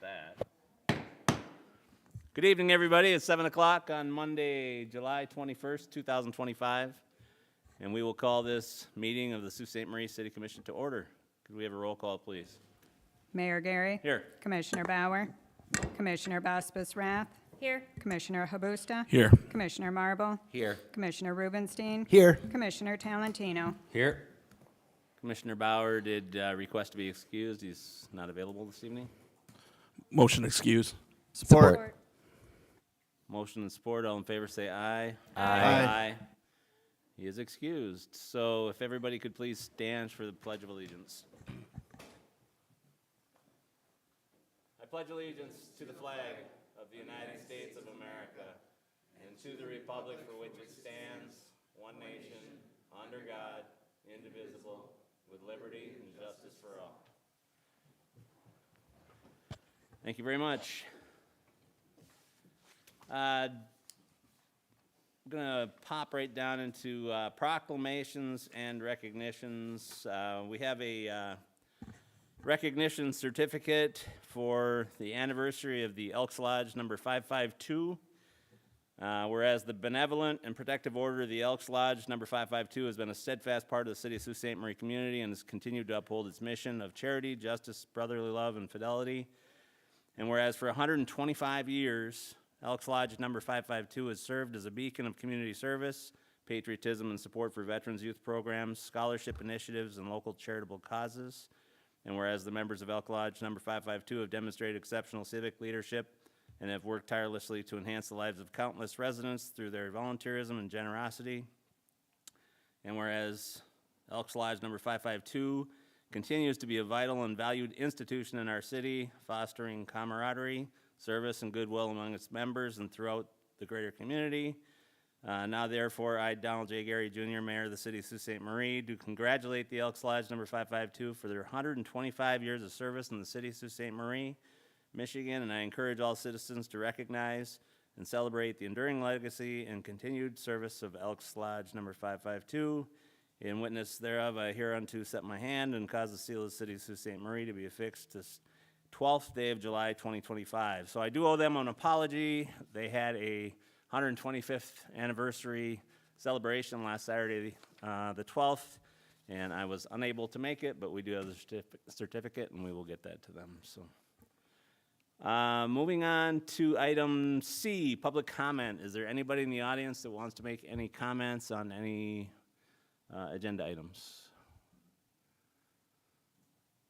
that. Good evening, everybody. It's 7 o'clock on Monday, July 21st, 2025, and we will call this meeting of the Sault Ste. Marie City Commission to order. Could we have a roll call, please? Mayor Gary. Here. Commissioner Bauer. Commissioner Baspis Rath. Here. Commissioner Habusta. Here. Commissioner Marble. Here. Commissioner Rubenstein. Here. Commissioner Talentino. Here. Commissioner Bauer did request to be excused. He's not available this evening. Motion excuse. Support. Motion and support. All in favor say aye. Aye. He is excused. So if everybody could please stand for the Pledge of Allegiance. I pledge allegiance to the flag of the United States of America and to the republic for which it stands, one nation, under God, indivisible, with liberty and justice for all. Thank you very much. I'm going to pop right down into proclamations and recognitions. We have a recognition certificate for the anniversary of the Elks Lodge number 552. Whereas the benevolent and protective order of the Elks Lodge number 552 has been a steadfast part of the city of Sault Ste. Marie community and has continued to uphold its mission of charity, justice, brotherly love, and fidelity. And whereas for 125 years, Elks Lodge number 552 has served as a beacon of community service, patriotism, and support for veterans youth programs, scholarship initiatives, and local charitable causes. And whereas the members of Elk Lodge number 552 have demonstrated exceptional civic leadership and have worked tirelessly to enhance the lives of countless residents through their volunteerism and generosity. And whereas Elks Lodge number 552 continues to be a vital and valued institution in our city, fostering camaraderie, service, and goodwill among its members and throughout the greater community. Now, therefore, I, Donald J. Gary, Jr., Mayor of the City of Sault Ste. Marie, do congratulate the Elks Lodge number 552 for their 125 years of service in the City of Sault Ste. Marie, Michigan, and I encourage all citizens to recognize and celebrate the enduring legacy and continued service of Elks Lodge number 552. In witness thereof, I hereunto set my hand and cause the seal of the City of Sault Ste. Marie to be affixed this 12th day of July 2025. So I do owe them an apology. They had a 125th anniversary celebration last Saturday, the 12th, and I was unable to make it, but we do have the certificate, and we will get that to them. So, moving on to item C, public comment. Is there anybody in the audience that wants to make any comments on any agenda items?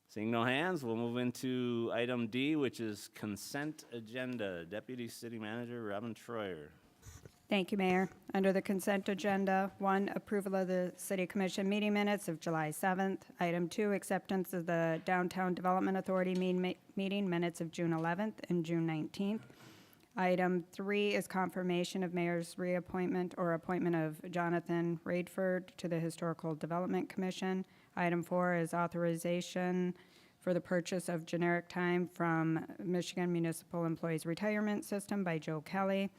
Seeing no hands, we'll move into item D, which is consent agenda. Deputy City Manager Robin Troyer. Thank you, Mayor. Under the consent agenda, 1, approval of the City Commission meeting minutes of July 7th. Item 2, acceptance of the Downtown Development Authority meeting minutes of June 11th and June 19th. Item 3 is confirmation of Mayor's reappointment or appointment of Jonathan Radford to the Historical Development Commission. Item 4 is authorization for the purchase of generic time from Michigan Municipal Employees Retirement System by Joe Kelly.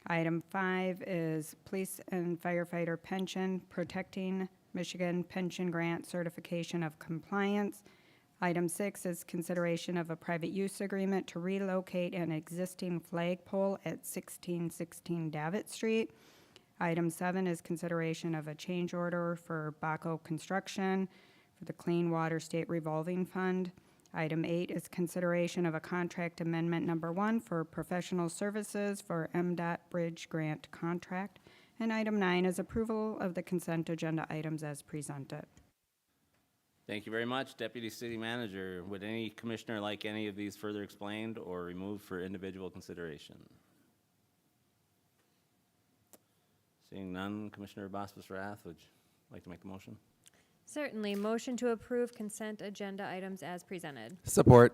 Item 5 is police and firefighter pension, protecting Michigan pension grant certification of compliance. Item 6 is consideration of a private use agreement to relocate an existing flagpole at 1616 Davitt Street. Item 7 is consideration of a change order for Baco Construction for the Clean Water State Revolving Fund. Item 8 is consideration of a contract amendment number 1 for professional services for MDOT Bridge Grant Contract. And item 9 is approval of the consent agenda items as presented. Thank you very much, Deputy City Manager. Would any commissioner like any of these further explained or removed for individual consideration? Seeing none, Commissioner Baspis Rath, would you like to make the motion? Certainly. Motion to approve consent agenda items as presented. Support.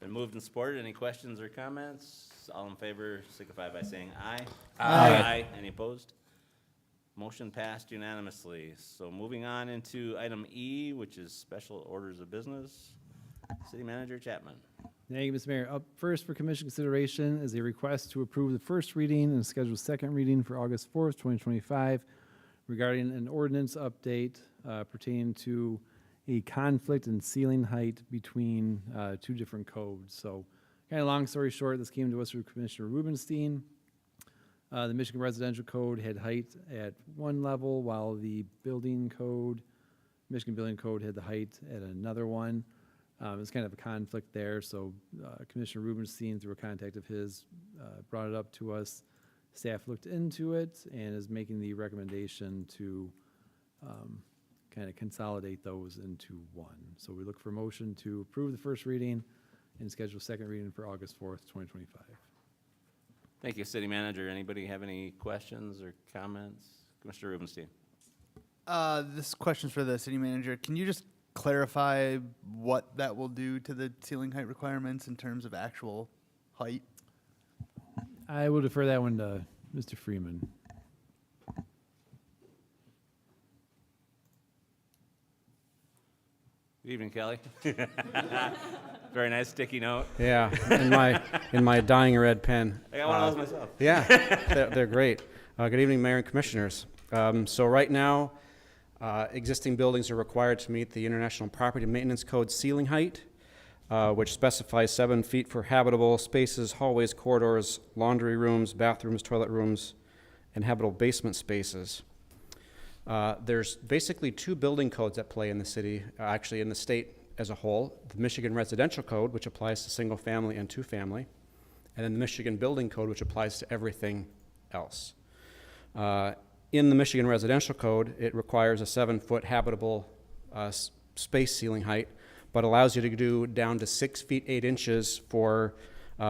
Been moved and supported. Any questions or comments? All in favor signify by saying aye. Aye. Any opposed? Motion passed unanimously. So moving on into item E, which is special orders of business. City Manager Chapman. Thank you, Mr. Mayor. Up first for commission consideration is a request to approve the first reading and schedule second reading for August 4th, 2025 regarding an ordinance update pertaining to a conflict in ceiling height between two different codes. So kind of long story short, this came to us from Commissioner Rubenstein. The Michigan Residential Code had height at one level, while the Michigan Building Code had the height at another one. It was kind of a conflict there, so Commissioner Rubenstein, through a contact of his, brought it up to us. Staff looked into it and is making the recommendation to kind of consolidate those into one. So we look for a motion to approve the first reading and schedule second reading for August 4th, 2025. Thank you, City Manager. Anybody have any questions or comments? Commissioner Rubenstein. This question's for the city manager. Can you just clarify what that will do to the ceiling height requirements in terms of actual height? I will defer that one to Mr. Freeman. Good evening, Kelly. Very nice sticky note. Yeah, in my dying red pen. I got one of those myself. Yeah, they're great. Good evening, Mayor and Commissioners. So right now, existing buildings are required to meet the International Property Maintenance Code ceiling height, which specifies 7 feet for habitable spaces, hallways, corridors, laundry rooms, bathrooms, toilet rooms, and habitable basement spaces. There's basically 2 building codes at play in the city, actually in the state as a whole. The Michigan Residential Code, which applies to single family and 2 family, and then the Michigan Building Code, which applies to everything else. In the Michigan Residential Code, it requires a 7-foot habitable space ceiling height, but allows you to do down to 6 feet 8 inches for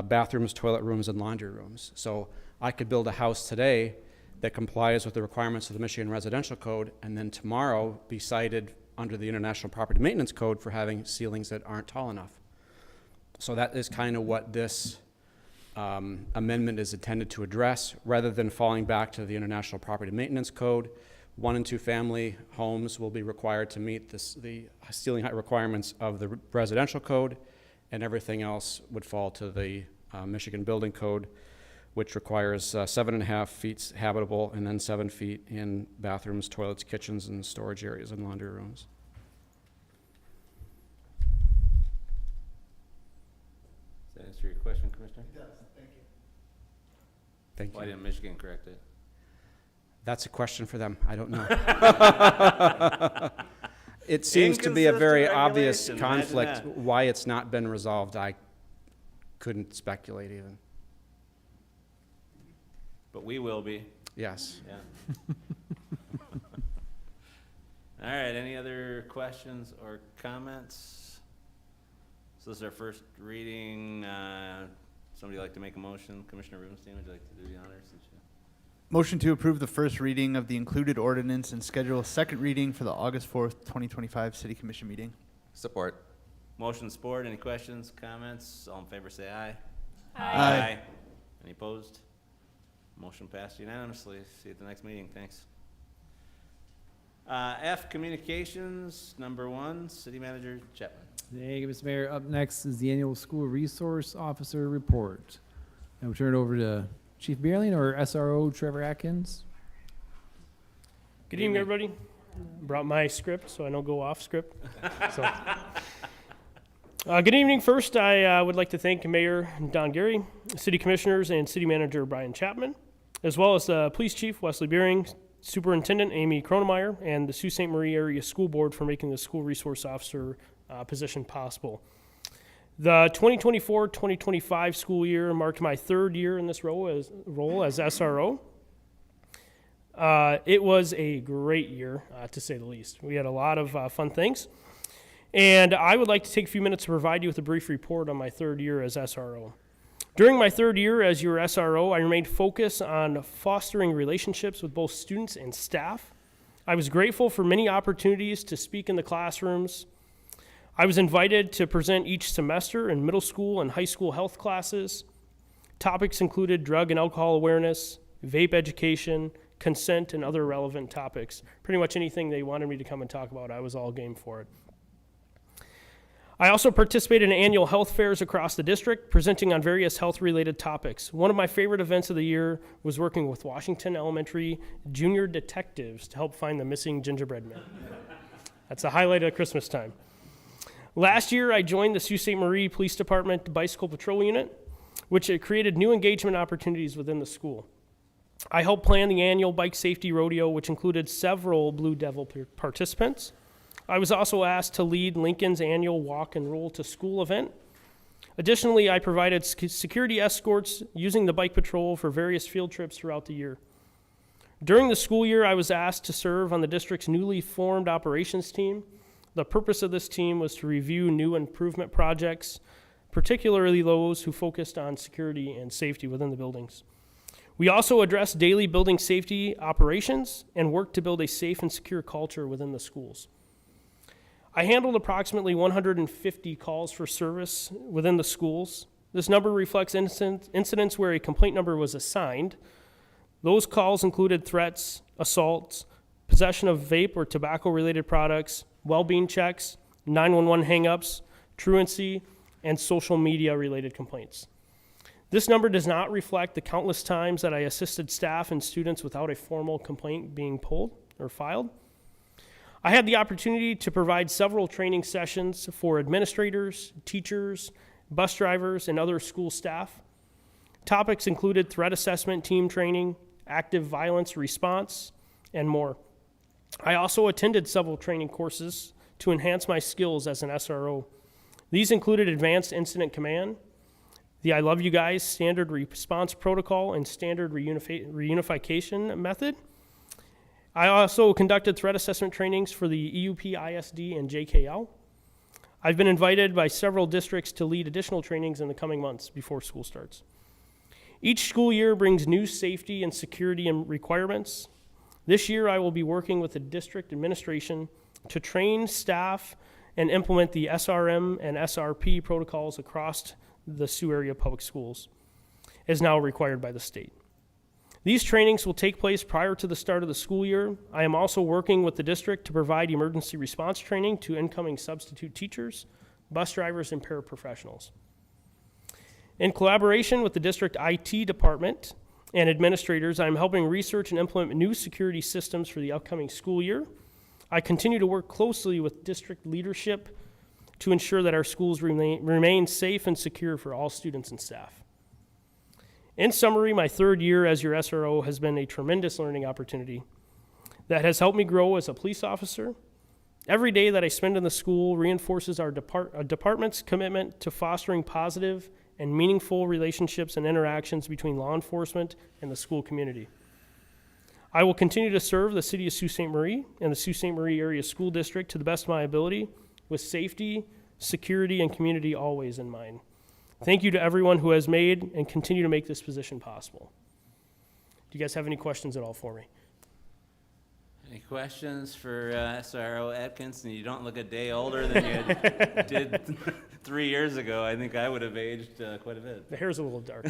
bathrooms, toilet rooms, and laundry rooms. So I could build a house today that complies with the requirements of the Michigan Residential Code, and then tomorrow be cited under the International Property Maintenance Code for having ceilings that aren't tall enough. So that is kind of what this amendment is intended to address. Rather than falling back to the International Property Maintenance Code, 1 and 2 family homes will be required to meet the ceiling height requirements of the residential code, and everything else would fall to the Michigan Building Code, which requires 7.5 feet habitable and then 7 feet in bathrooms, toilets, kitchens, and storage areas and laundry rooms. Does that answer your question, Commissioner? It does, thank you. Thank Why you. didn't Michigan correct it? That's a question for them. I don't know. It seems to be a very Inconsistent obvious regulations, imagine conflict. that. Why it's not been resolved, I couldn't speculate even. But we will be, Yes. yeah. All right, any other questions or comments? So this is our first reading. Somebody like to make a motion? Commissioner Rubenstein, would you like to do the honors? Motion to approve the first reading of the included ordinance and schedule a second reading for the August 4th, 2025 City Commission meeting. Support. Motion support, any questions, comments? All in favor say aye. Aye. Any opposed? Motion passed unanimously. See you at the next meeting, thanks. F, communications, number 1, City Manager Chapman. Thank you, Mr. Mayor. Up next is the annual school resource officer report. And we'll turn it over to Chief Beerling or SRO Trevor Atkins. Good evening, everybody. Brought my script, so I don't go off script. So, good evening. First, I would like to thank Mayor Don Gary, City Commissioners, and City Manager Brian Chapman, as well as Police Chief Wesley Beering, Superintendent Amy Kronemeyer, and the Sault Ste. Marie Area School Board for making the school resource officer position possible. The 2024-2025 school year marked my 3rd year in this role as SRO. It was a great year, to say the least. We had a lot of fun things. And I would like to take a few minutes to provide you with a brief report on my 3rd year as SRO. During my 3rd year as your SRO, I remained focused on fostering relationships with both students and staff. I was grateful for many opportunities to speak in the classrooms. I was invited to present each semester in middle school and high school health classes. Topics included drug and alcohol awareness, vape education, consent, and other relevant topics. Pretty much anything they wanted me to come and talk about, I was all game for it. I also participated in annual health fairs across the district, presenting on various health-related topics. One of my favorite events of the year was working with Washington Elementary junior detectives to help find the missing gingerbread man. That's the highlight of Christmas time. Last year, I joined the Sault Ste. Marie Police Department Bicycle Patrol Unit, which created new engagement opportunities within the school. I helped plan the annual bike safety rodeo, which included several Blue Devil participants. I was also asked to lead Lincoln's annual Walk and Roll to School event. Additionally, I provided security escorts using the bike patrol for various field trips throughout the year. During the school year, I was asked to serve on the district's newly formed operations team. The purpose of this team was to review new improvement projects, particularly those who focused on security and safety within the buildings. We also addressed daily building safety operations and worked to build a safe and secure culture within the schools. I handled approximately 150 calls for service within the schools. This number reflects incidents where a complaint number was assigned. Those calls included threats, assaults, possession of vape or tobacco-related products, well-being checks, 911 hang-ups, truancy, and social media-related complaints. This number does not reflect the countless times that I assisted staff and students without a formal complaint being pulled or filed. I had the opportunity to provide several training sessions for administrators, teachers, bus drivers, and other school staff. Topics included threat assessment team training, active violence response, and more. I also attended several training courses to enhance my skills as an SRO. These included Advanced Incident Command, the I Love You Guys Standard Response Protocol, and Standard Reunification Method. I also conducted threat assessment trainings for the EUP, ISD, and JKL. I've been invited by several districts to lead additional trainings in the coming months before school starts. Each school year brings new safety and security requirements. This year, I will be working with the district administration to train staff and implement the SRM and SRP protocols across the Sioux area public schools, as now required by the state. These trainings will take place prior to the start of the school year. I am also working with the district to provide emergency response training to incoming substitute teachers, bus drivers, and paraprofessionals. In collaboration with the district IT department and administrators, I'm helping research and implement new security systems for the upcoming school year. I continue to work closely with district leadership to ensure that our schools remain safe and secure for all students and staff. In summary, my third year as your SRO has been a tremendous learning opportunity that has helped me grow as a police officer. Every day that I spend in the school reinforces our department's commitment to fostering positive and meaningful relationships and interactions between law enforcement and the school community. I will continue to serve the city of Sault Ste. Marie and the Sault Ste. Marie Area School District to the best of my ability, with safety, security, and community always in mind. Thank you to everyone who has made and continue to make this position possible. Do you guys have any questions at all for me? Any questions for SRO Atkinson? You don't look a day older than you did 3 years ago. I think I would have aged quite a bit. The hair's a little dark.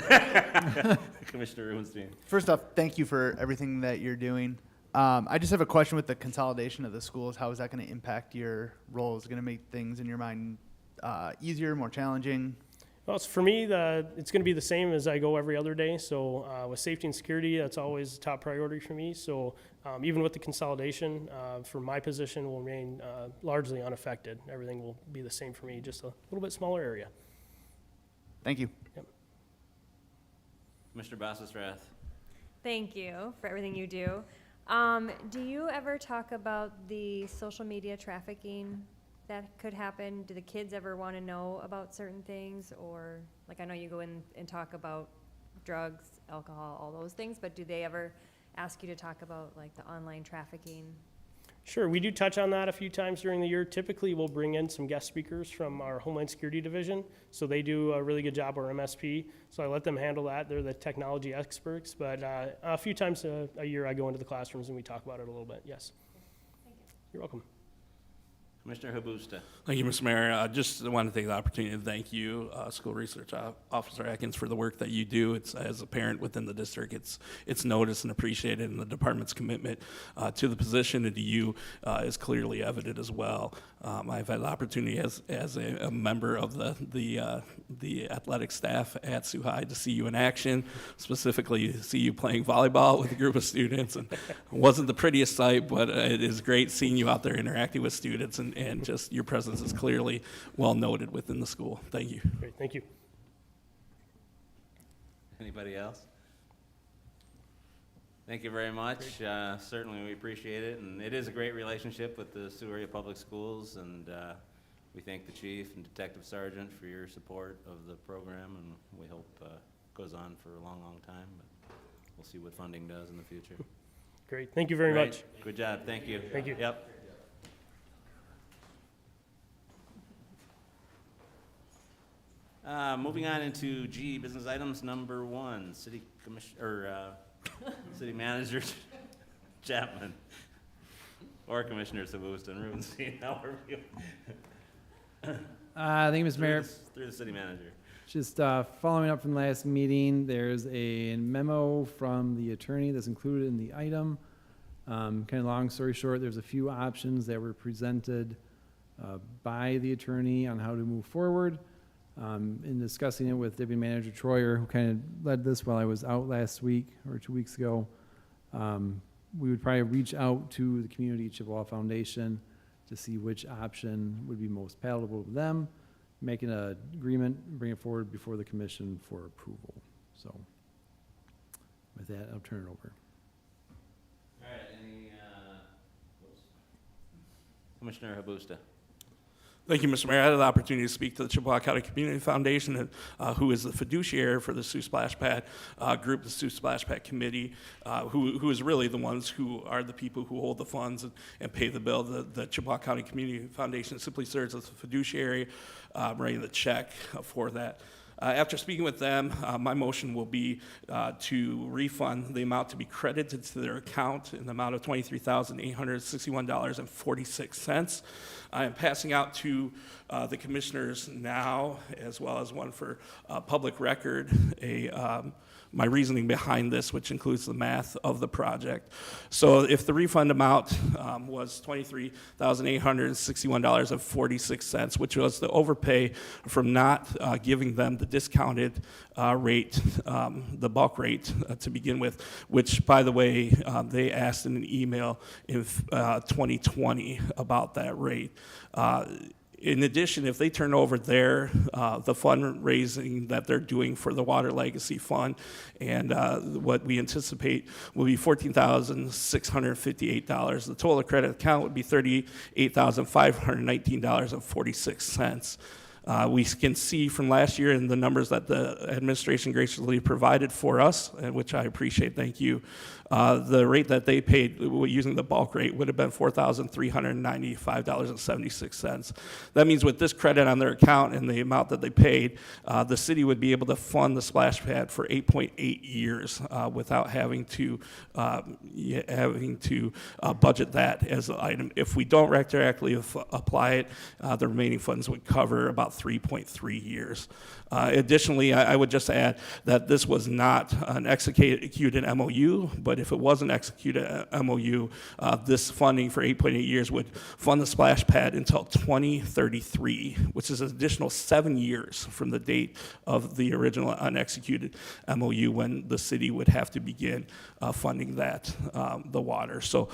Commissioner Rubenstein. First off, thank you for everything that you're doing. I just have a question with the consolidation of the schools. How is that going to impact your role? Is it going to make things in your mind easier, more challenging? Well, for me, it's going to be the same as I go every other day. So with safety and security, that's always a top priority for me. So even with the consolidation, for my position will remain largely unaffected. Everything will be the same for me, just a little bit smaller area. Thank you. Yep. Mr. Bassesrath. Thank you for everything you do. Do you ever talk about the social media trafficking that could happen? Do the kids ever want to know about certain things? Or, like, I know you go in and talk about drugs, alcohol, all those things, but do they ever ask you to talk about, like, the online trafficking? Sure, we do touch on that a few times during the year. Typically, we'll bring in some guest speakers from our Homeland Security Division. So they do a really good job, our MSP. So I let them handle that. They're the technology experts. But a few times a year, I go into the classrooms and we talk about it a little bit. Yes. Thank you. You're welcome. Commissioner Habusta. Thank you, Mr. Mayor. Just want to take the opportunity to thank you, School Research Officer Atkins, for the work that you do. It's, as a parent within the district, it's noticed and appreciated, and the department's commitment to the position and to you is clearly evident as well. I've had the opportunity as a member of the athletic staff at Sioux High to see you in action, specifically see you playing volleyball with a group of students. And it wasn't the prettiest sight, but it is great seeing you out there interacting with students, and just your presence is clearly well noted within the school. Thank you. Great, thank you. Anybody else? Thank you very much. Certainly, we appreciate it, and it is a great relationship with the Sioux Area Public Schools, and we thank the chief and detective sergeant for your support of the program, and we hope it goes on for a long, long time, but we'll see what funding does in the future. Great, thank you very Great. much. Good job, thank you. Thank you. Yep. Moving on into G, business items number 1, city city manager Chapman, or Commissioner Sabusta and Rubenstein, however you. Thank you, Mr. Mayor. Through the city manager. Just following up from last meeting, there's a memo from the attorney that's included in the item. Kind of long story short, there's a few options that were presented by the attorney on how to move forward. In discussing it with Deputy Manager Troyer, who kind of led this while I was out last week or 2 weeks ago, we would probably reach out to the Community Chippewa Foundation to see which option would be most palatable to them, make an agreement, bring it forward before the commission for approval. So with that, I'll turn it over. All right, Commissioner Habusta. Thank you, Mr. Mayor. I had the opportunity to speak to the Chippewa County Community Foundation, who is the fiduciary for the Sioux Splash Pad group, the Sioux Splash Pad Committee, who is really the ones who are the people who hold the funds and pay the bill. The Chippewa County Community Foundation simply serves as a fiduciary, writing the check for that. After speaking with them, my motion will be to refund the amount to be credited to their account in the amount of $23,861.46. I am passing out to the commissioners now, as well as one for public record, my reasoning behind this, which includes the math of the project. So if the refund amount was $23,861.46, which was the overpay from not giving them the discounted rate, the bulk rate to begin with, which, by the way, they asked in an email in 2020 about that rate. In addition, if they turn over the fundraising that they're doing for the Water Legacy Fund, and what we anticipate will be $14,658, the total credit account would be $38,519.46. We can see from last year in the numbers that the administration graciously provided for us, and which I appreciate, thank you. The rate that they paid using the bulk rate would have been $4,395.76. That means with this credit on their account and the amount that they paid, the city would be able to fund the splash pad for 8.8 years without having to budget that as an item. If we don't retroactively apply it, the remaining funds would cover about 3.3 years. Additionally, I would just add that this was not an executed MOU, but if it was an executed MOU, this funding for 8.8 years would fund the splash pad until 2033, which is an additional 7 years from the date of the original unexecuted MOU when the city would have to begin funding that, the water. So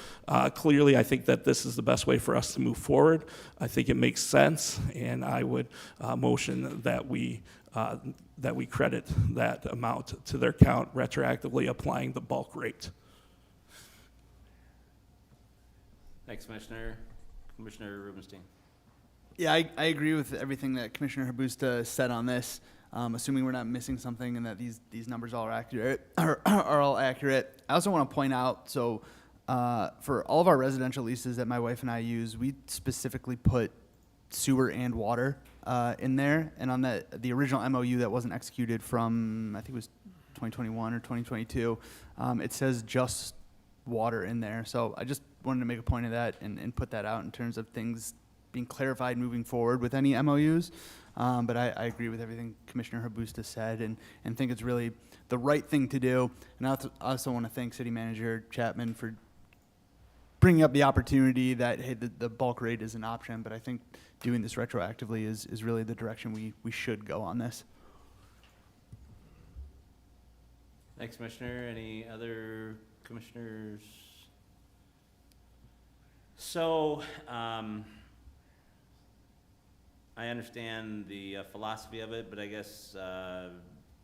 clearly, I think that this is the best way for us to move forward. I think it makes sense, and I would motion that we credit that amount to their account, retroactively applying the bulk rate. Thanks, Commissioner. Commissioner Rubenstein. Yeah, I agree with everything that Commissioner Habusta said on this. Assuming we're not missing something and that these numbers all are accurate, are all accurate. I also want to point out, so for all of our residential leases that my wife and I use, we specifically put sewer and water in there. And on the original MOU that wasn't executed from, I think it was 2021 or 2022, it says just water in there. So I just wanted to make a point of that and put that out in terms of things being clarified moving forward with any MOUs. But I agree with everything Commissioner Habusta said and think it's really the right thing to do. And I also want to thank City Manager Chapman for bringing up the opportunity that, hey, the bulk rate is an option, but I think doing this retroactively is really the direction we should go on this. Thanks, Commissioner. Any other commissioners? So, I understand the philosophy of it, but I guess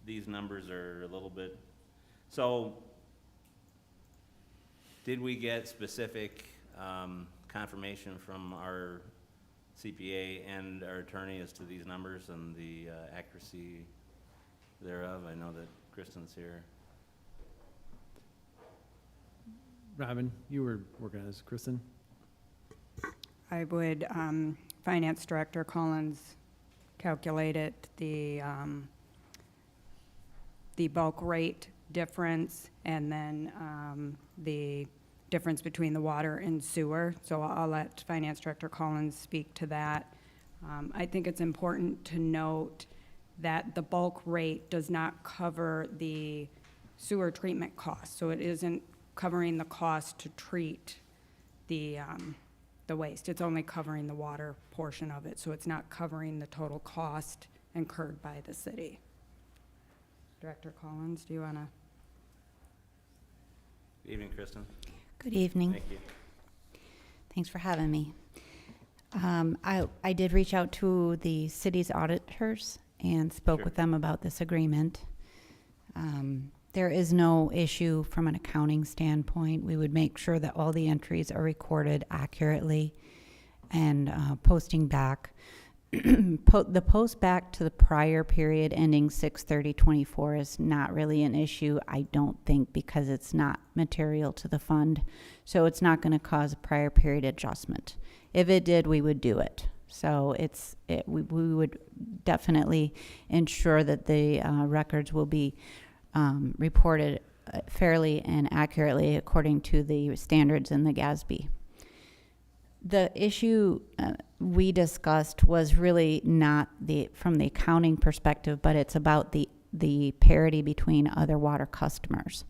these numbers are a little bit, so did we get specific confirmation from our CPA and our attorney as to these numbers and the accuracy thereof? I know that Kristen's here. Robin, you were working on this. Kristen? I would, Finance Director Collins calculated the bulk rate difference and then the difference between the water and sewer. So I'll let Finance Director Collins speak to that. I think it's important to note that the bulk rate does not cover the sewer treatment cost. So it isn't covering the cost to treat the waste. It's only covering the water portion of it, so it's not covering the total cost incurred by the city. Director Collins, do you want to? Good evening, Kristen. Good evening. Thank you. Thanks for having me. I did reach out to the city's auditors and spoke Sure. with them about this agreement. There is no issue from an accounting standpoint. We would make sure that all the entries are recorded accurately and posting back. The post back to the prior period ending 6/30/24 is not really an issue, I don't think, because it's not material to the fund. So it's not going to cause a prior period adjustment. If it did, we would do it. So we would definitely ensure that the records will be reported fairly and accurately according to the standards in the GASB. The issue we discussed was really not from the accounting perspective, but it's about the parity between other water customers.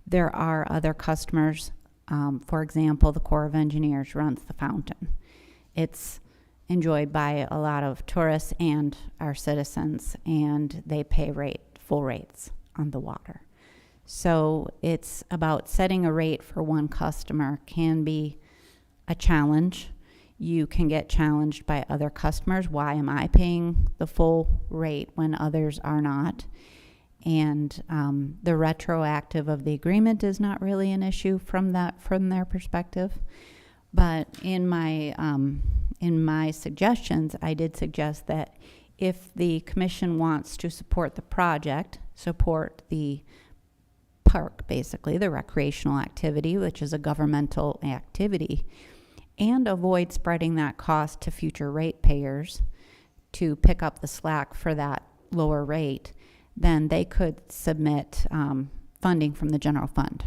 There are other customers, for example, the Corps of Engineers runs the fountain. It's enjoyed by a lot of tourists and our citizens, and they pay full rates on the water. So it's about setting a rate for one customer can be a challenge. You can get challenged by other customers. Why am I paying the full rate when others are not? And the retroactive of the agreement is not really an issue from their perspective. But in my suggestions, I did suggest that if the commission wants to support the project, support the park, basically, the recreational activity, which is a governmental activity, and avoid spreading that cost to future ratepayers to pick up the slack for that lower rate, then they could submit funding from the general fund.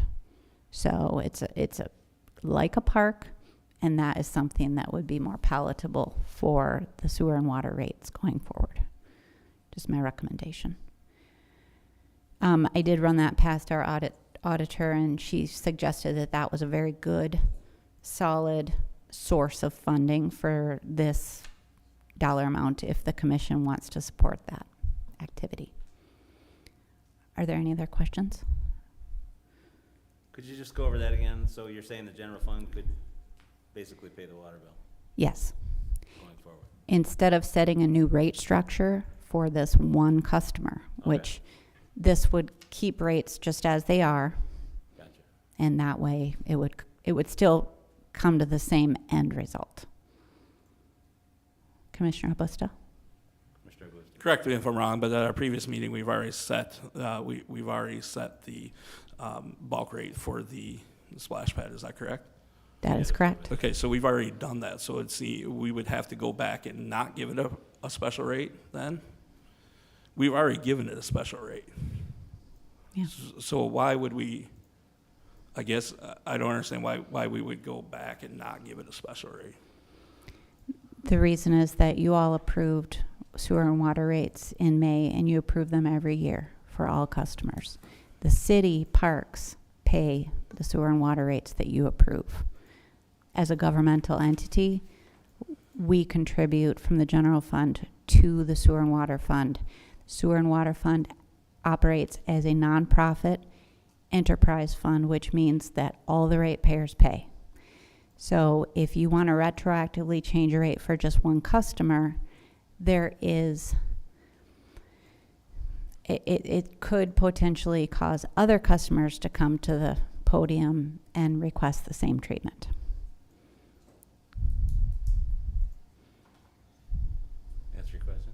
So it's like a park, and that is something that would be more palatable for the sewer and water rates going forward. Just my recommendation. I did run that past our auditor, and she suggested that that was a very good, solid source of funding for this dollar amount if the commission wants to support that activity. Are there any other questions? Could you just go over that again? So you're saying the general fund could basically pay the water bill Yes. going forward? Instead of setting a new rate structure for this one customer, Okay. which this would keep rates just as they are, Gotcha. and that way it would still come to the same end result. Commissioner Abusta? Commissioner Abusta. Correct me if I'm wrong, but at our previous meeting, we've already set the bulk rate for the splash pad. Is that correct? That is correct. Okay, so we've already done that. So we would have to go back and not give it a special rate then? We've already given it a special rate. Yeah. So why would we, I guess, I don't understand why we would go back and not give it a special rate. The reason is that you all approved sewer and water rates in May, and you approve them every year for all customers. The city parks pay the sewer and water rates that you approve. As a governmental entity, we contribute from the general fund to the sewer and water fund. Sewer and water fund operates as a nonprofit enterprise fund, which means that all the ratepayers pay. So if you want to retroactively change a rate for just one customer, it could potentially cause other customers to come to the podium and request the same treatment. Answer your question?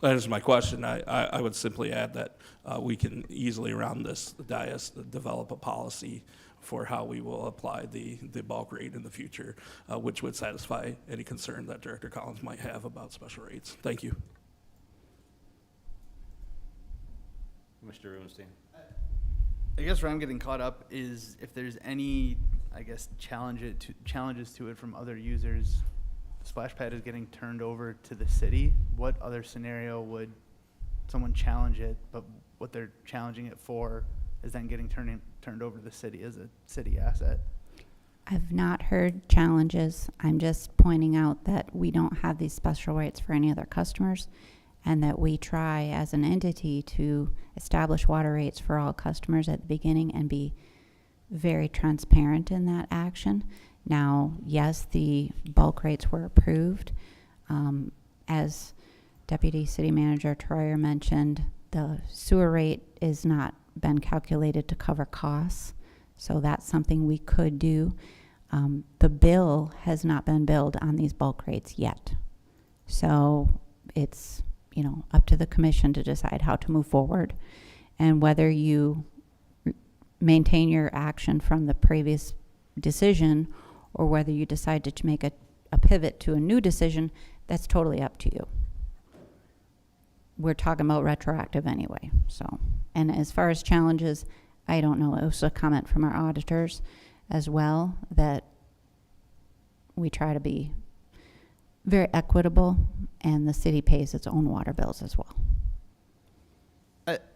That is my question. I would simply add that we can easily around this dais develop a policy for how we will apply the bulk rate in the future, which would satisfy any concern that Director Collins might have about special rates. Thank you. Mr. Rubenstein? I guess where I'm getting caught up is if there's any, I guess, challenges to it from other users. The splash pad is getting turned over to the city. What other scenario would someone challenge it, but what they're challenging it for is then getting turned over to the city as a city asset? I've not heard challenges. I'm just pointing out that we don't have these special rates for any other customers, and that we try as an entity to establish water rates for all customers at the beginning and be very transparent in that action. Now, yes, the bulk rates were approved. As Deputy City Manager Troyer mentioned, the sewer rate is not been calculated to cover costs, so that's something we could do. The bill has not been billed on these bulk rates yet, so it's up to the commission to decide how to move forward, and whether you maintain your action from the previous decision or whether you decide to make a pivot to a new decision. That's totally up to you. We're talking about retroactive anyway, so. And as far as challenges, I don't know. It was a comment from our auditors as well that we try to be very equitable, and the city pays its own water bills as well.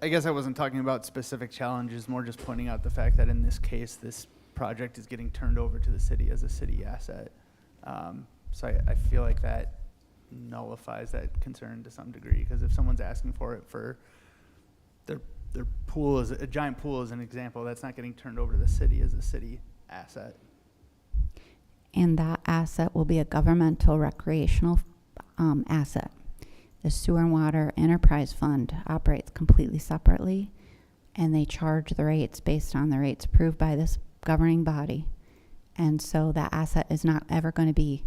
I guess I wasn't talking about specific challenges, more just pointing out the fact that in this case, this project is getting turned over to the city as a city asset. So I feel like that nullifies that concern to some degree, because if someone's asking for it for their pool, is a giant pool as an example, that's not getting turned over to the city as a city asset. And that asset will be a governmental recreational asset. The Sewer and Water Enterprise Fund operates completely separately, and they charge the rates based on the rates approved by this governing body. And so that asset is not ever going to be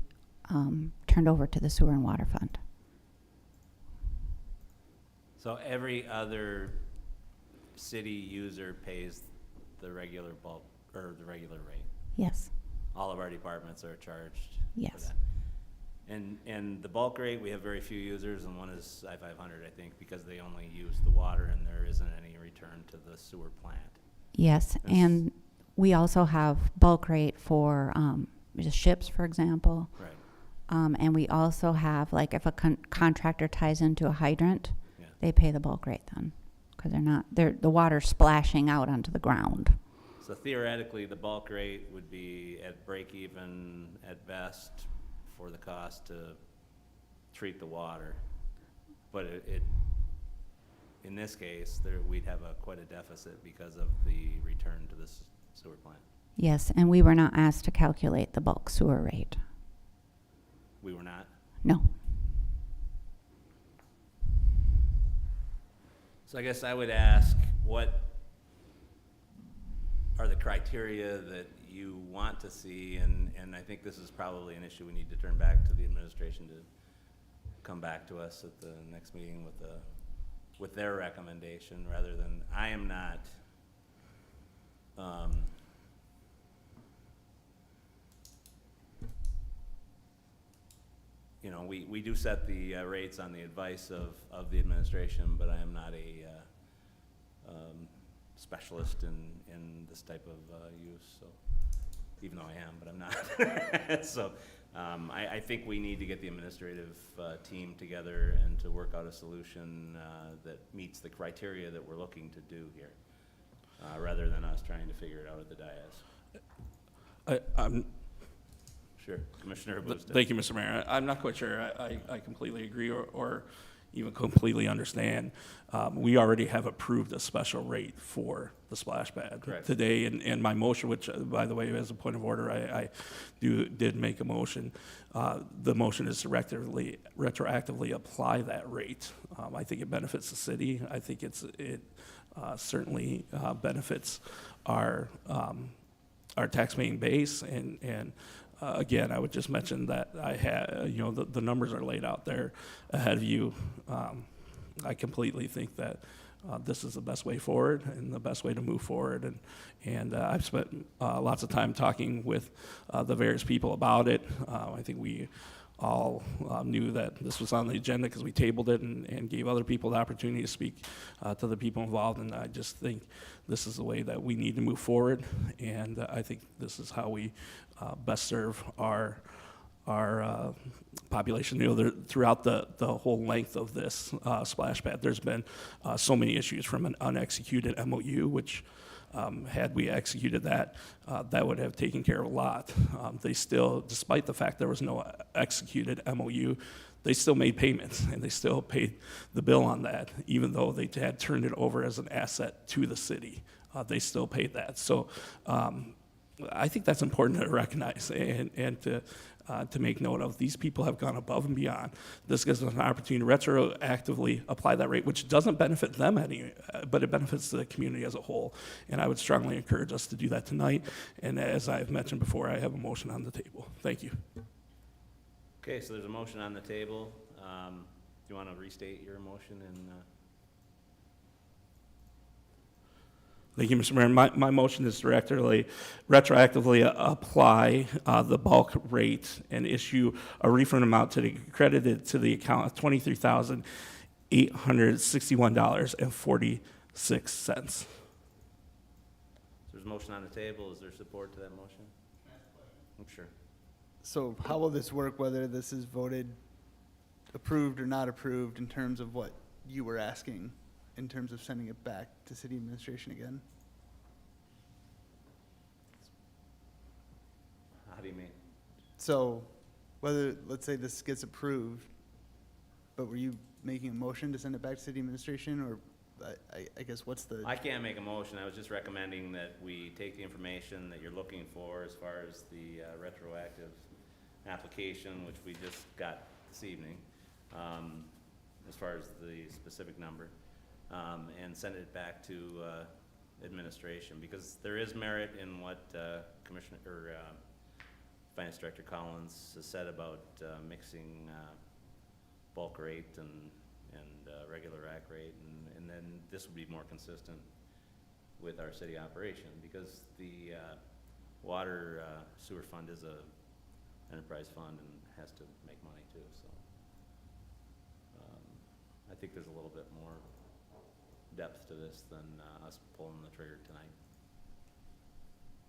turned over to the Sewer and Water Fund. So every other city user pays the regular bulk, or the regular rate? Yes. All of our departments are charged for Yes. that. And the bulk rate, we have very few users, and one is I-500, I think, because they only use the water and there isn't any return to the sewer plant. Yes, Yes. and we also have bulk rate for the ships, for example. Right. And we also have, like, if a contractor ties into a hydrant, Yeah. they pay the bulk rate then, because the water's splashing out onto the ground. So theoretically, the bulk rate would be at break even at best for the cost to treat the water. But in this case, we'd have quite a deficit because of the return to the sewer plant. Yes, and we were not asked to calculate the bulk sewer rate. We were not. No. So I guess I would ask, what are the criteria that you want to see? And I think this is probably an issue we need to turn back to the administration to come back to us at the next meeting with their recommendation, rather than, I am not, we do set the rates on the advice of the administration, but I am not a specialist in this type of use, so, even though I am, but I'm not. So I think we need to get the administrative team together and to work out a solution that meets the criteria that we're looking to do here, rather than us trying to figure it out at the dais. I'm Sure, Commissioner Abusta. Thank you, Mr. Mayor. I'm not quite sure I completely agree or even completely understand. We already have approved a special rate for the splash pad Correct. today, and my motion, which, by the way, as a point of order, I did make a motion. The motion is to retroactively apply that rate. I think it benefits the city. I think it certainly benefits our taxpaying base, and again, I would just mention that I had, the numbers are laid out there ahead of you. I completely think that this is the best way forward and the best way to move forward. And I've spent lots of time talking with the various people about it. I think we all knew that this was on the agenda because we tabled it and gave other people the opportunity to speak to the people involved. And I just think this is the way that we need to move forward. And I think this is how we best serve our population. Throughout the whole length of this splash pad, there's been so many issues from an unexecuted MOU, which had we executed that, that would have taken care of a lot. They still, despite the fact there was no executed MOU, they still made payments, and they still paid the bill on that, even though they had turned it over as an asset to the city. They still paid that. So I think that's important to recognize and to make note of. These people have gone above and beyond. This gives us an opportunity to retroactively apply that rate, which doesn't benefit them any, but it benefits the community as a whole. And I would strongly encourage us to do that tonight. And as I've mentioned before, I have a motion on the table. Thank you. Okay, so there's a motion on the table. Do you want to restate your motion and? Thank you, Mr. Mayor. My motion is to retroactively apply the bulk rate and issue a refund amount to the credited to the account of $23,861.46. There's a motion on the table. Is there support to that motion? I'm sure. So how will this work, whether this is voted approved or not approved, in terms of what you were asking, in terms of sending it back to city administration again? How do you mean? So whether, let's say this gets approved, but were you making a motion to send it back to city administration, or I guess what's the? I can't make a motion. I was just recommending that we take the information that you're looking for as far as the retroactive application, which we just got this evening, as far as the specific number, and send it back to administration, because there is merit in what Finance Director Collins has said about mixing bulk rate and regular rack rate, and then this would be more consistent with our city operation, because the water sewer fund is a enterprise fund and has to make money too, so I think there's a little bit more depth to this than us pulling the trigger tonight.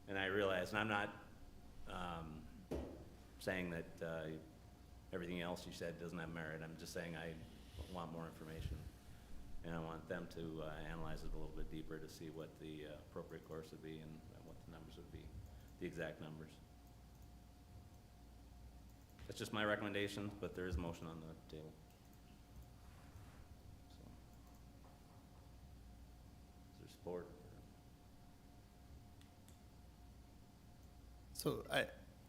And I realize, and I'm not saying that everything else you said doesn't have merit. I'm just saying I want more information, and I want them to analyze it a little bit deeper to see what the appropriate course would be and what the numbers would be, the exact numbers. That's just my recommendation, but there is a motion on the table. So. Is there support? So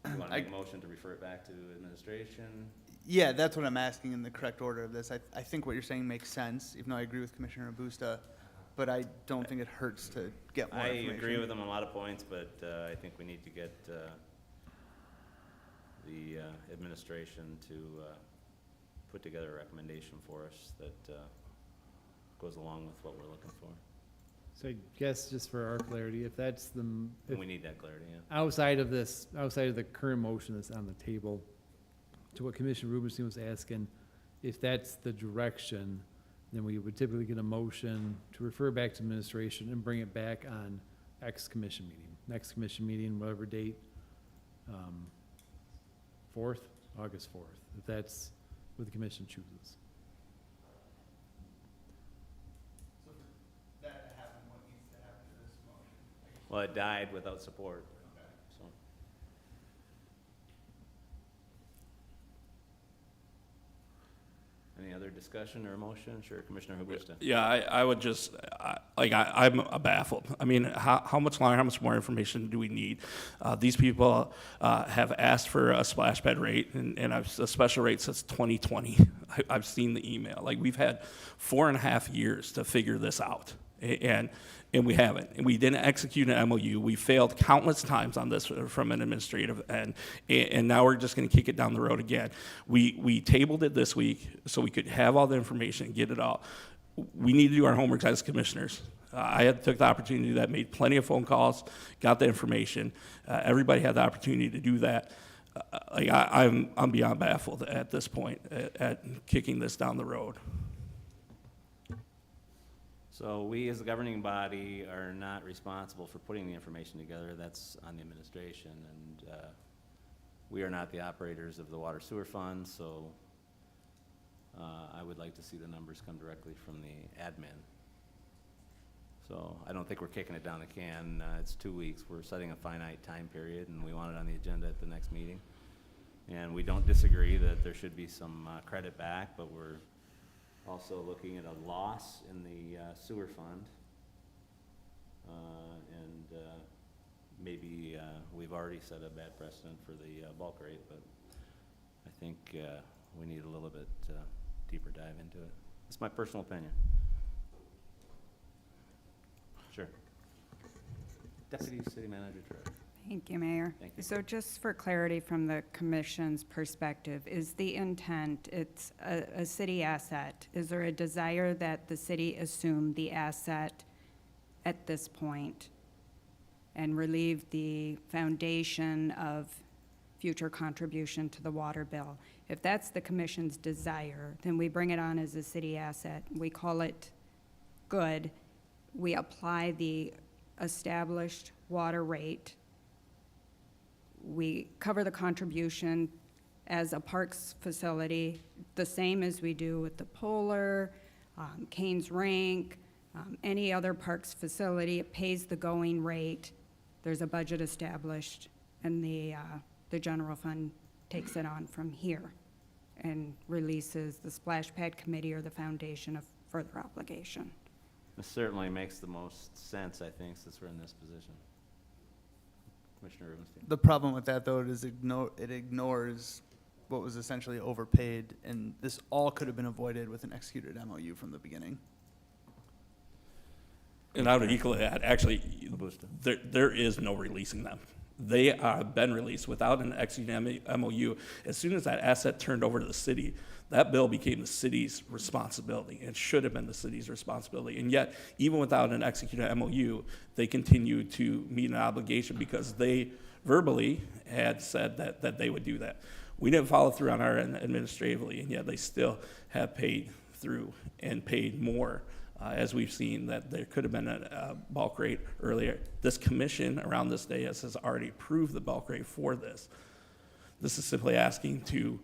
You want to make a motion to refer it back to administration? Yeah, that's what I'm asking in the correct order of this. I think what you're saying makes sense, even though I agree with Commissioner Abusta, but I don't think it hurts to get more I information. agree with them on a lot of points, but I think we need to get the administration to put together a recommendation for us that goes along with what we're looking for. So I guess just for our clarity, if that's the, if And we need that clarity, yeah. outside of this, outside of the current motion that's on the table, to what Commissioner Rubenstein was asking, if that's the direction, then we would typically get a motion to refer back to administration and bring it back on next commission meeting, whatever date, 4th, August 4th, if that's what the commission chooses. Well, it died without support, so. Any other discussion or motion? Sure, Commissioner Hubusta. Yeah, I would just, I'm baffled. I mean, how much longer, how much more information do we need? These people have asked for a splash pad rate, and a special rate since 2020. I've seen the email. Like, we've had 4.5 years to figure this out, and we haven't. And we didn't execute an MOU. We failed countless times on this from an administrative end, and now we're just going to kick it down the road again. We tabled it this week so we could have all the information and get it all. We need to do our homework as commissioners. I took the opportunity to do that, made plenty of phone calls, got the information. Everybody had the opportunity to do that. I'm beyond baffled at this point at kicking this down the road. So we, as the governing body, are not responsible for putting the information together. That's on the administration, and we are not the operators of the water sewer fund, so I would like to see the numbers come directly from the admin. So I don't think we're kicking it down the can. It's 2 weeks. We're setting a finite time period, and we want it on the agenda at the next meeting. And we don't disagree that there should be some credit back, but we're also looking at a loss in the sewer fund. And maybe we've already set a bad precedent for the bulk rate, but I think we need a little bit deeper dive into it. It's my personal opinion. Sure. Deputy City Manager Treasurer. Thank you, Mayor. Thank you. So just for clarity from the commission's perspective, is the intent, it's a city asset. Is there a desire that the city assume the asset at this point and relieve the foundation of future contribution to the water bill? If that's the commission's desire, then we bring it on as a city asset. We call it good. We apply the established water rate. We cover the contribution as a parks facility, the same as we do with the Polar, Canes Rink, any other parks facility. It pays the going rate. There's a budget established, and the general fund takes it on from here and releases the splash pad committee or the foundation of further obligation. This certainly makes the most sense, I think, since we're in this position. Commissioner Rubenstein. The problem with that, though, is it ignores what was essentially overpaid, and this all could have been avoided with an executed MOU from the beginning. And I would equally add, actually, there is no releasing them. They have been released without an executed MOU. As soon as that asset turned over to the city, that bill became the city's responsibility. It should have been the city's responsibility. And yet, even without an executed MOU, they continue to meet an obligation because they verbally had said that they would do that. We didn't follow through on our end administratively, and yet they still have paid through and paid more. As we've seen, that there could have been a bulk rate earlier. This commission around this day has already approved the bulk rate for this. This is simply asking to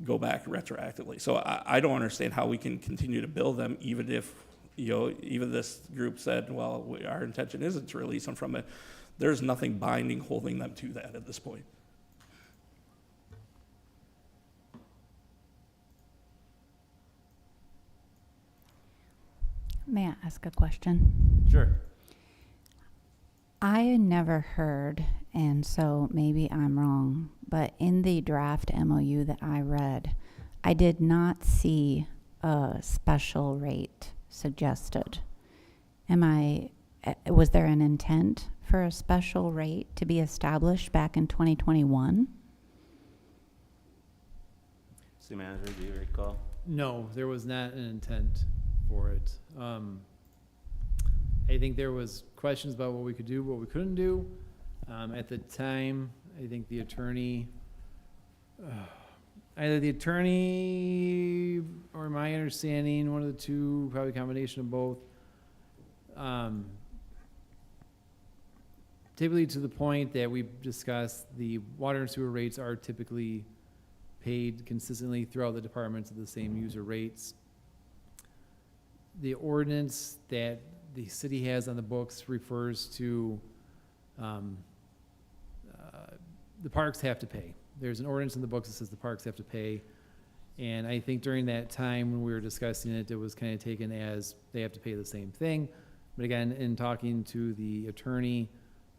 go back retroactively. So I don't understand how we can continue to bill them even if, even this group said, well, our intention isn't to release them from it. There's nothing binding holding them to that at this point. May I ask a question? Sure. I never heard, and so maybe I'm wrong, but in the draft MOU that I read, I did not see a special rate suggested. Was there an intent for a special rate to be established back in 2021? City Manager, do you recall? No, there was not an intent for it. I think there was questions about what we could do, what we couldn't do. At the time, I think the attorney, either the attorney or my understanding, one of the two, probably a combination of both, typically to the point that we've discussed, the water and sewer rates are typically paid consistently throughout the departments at the same user rates. The ordinance that the city has on the books refers to, the parks have to pay. There's an ordinance in the books that says the parks have to pay. And I think during that time when we were discussing it, it was kind of taken as they have to pay the same thing. But again, in talking to the attorney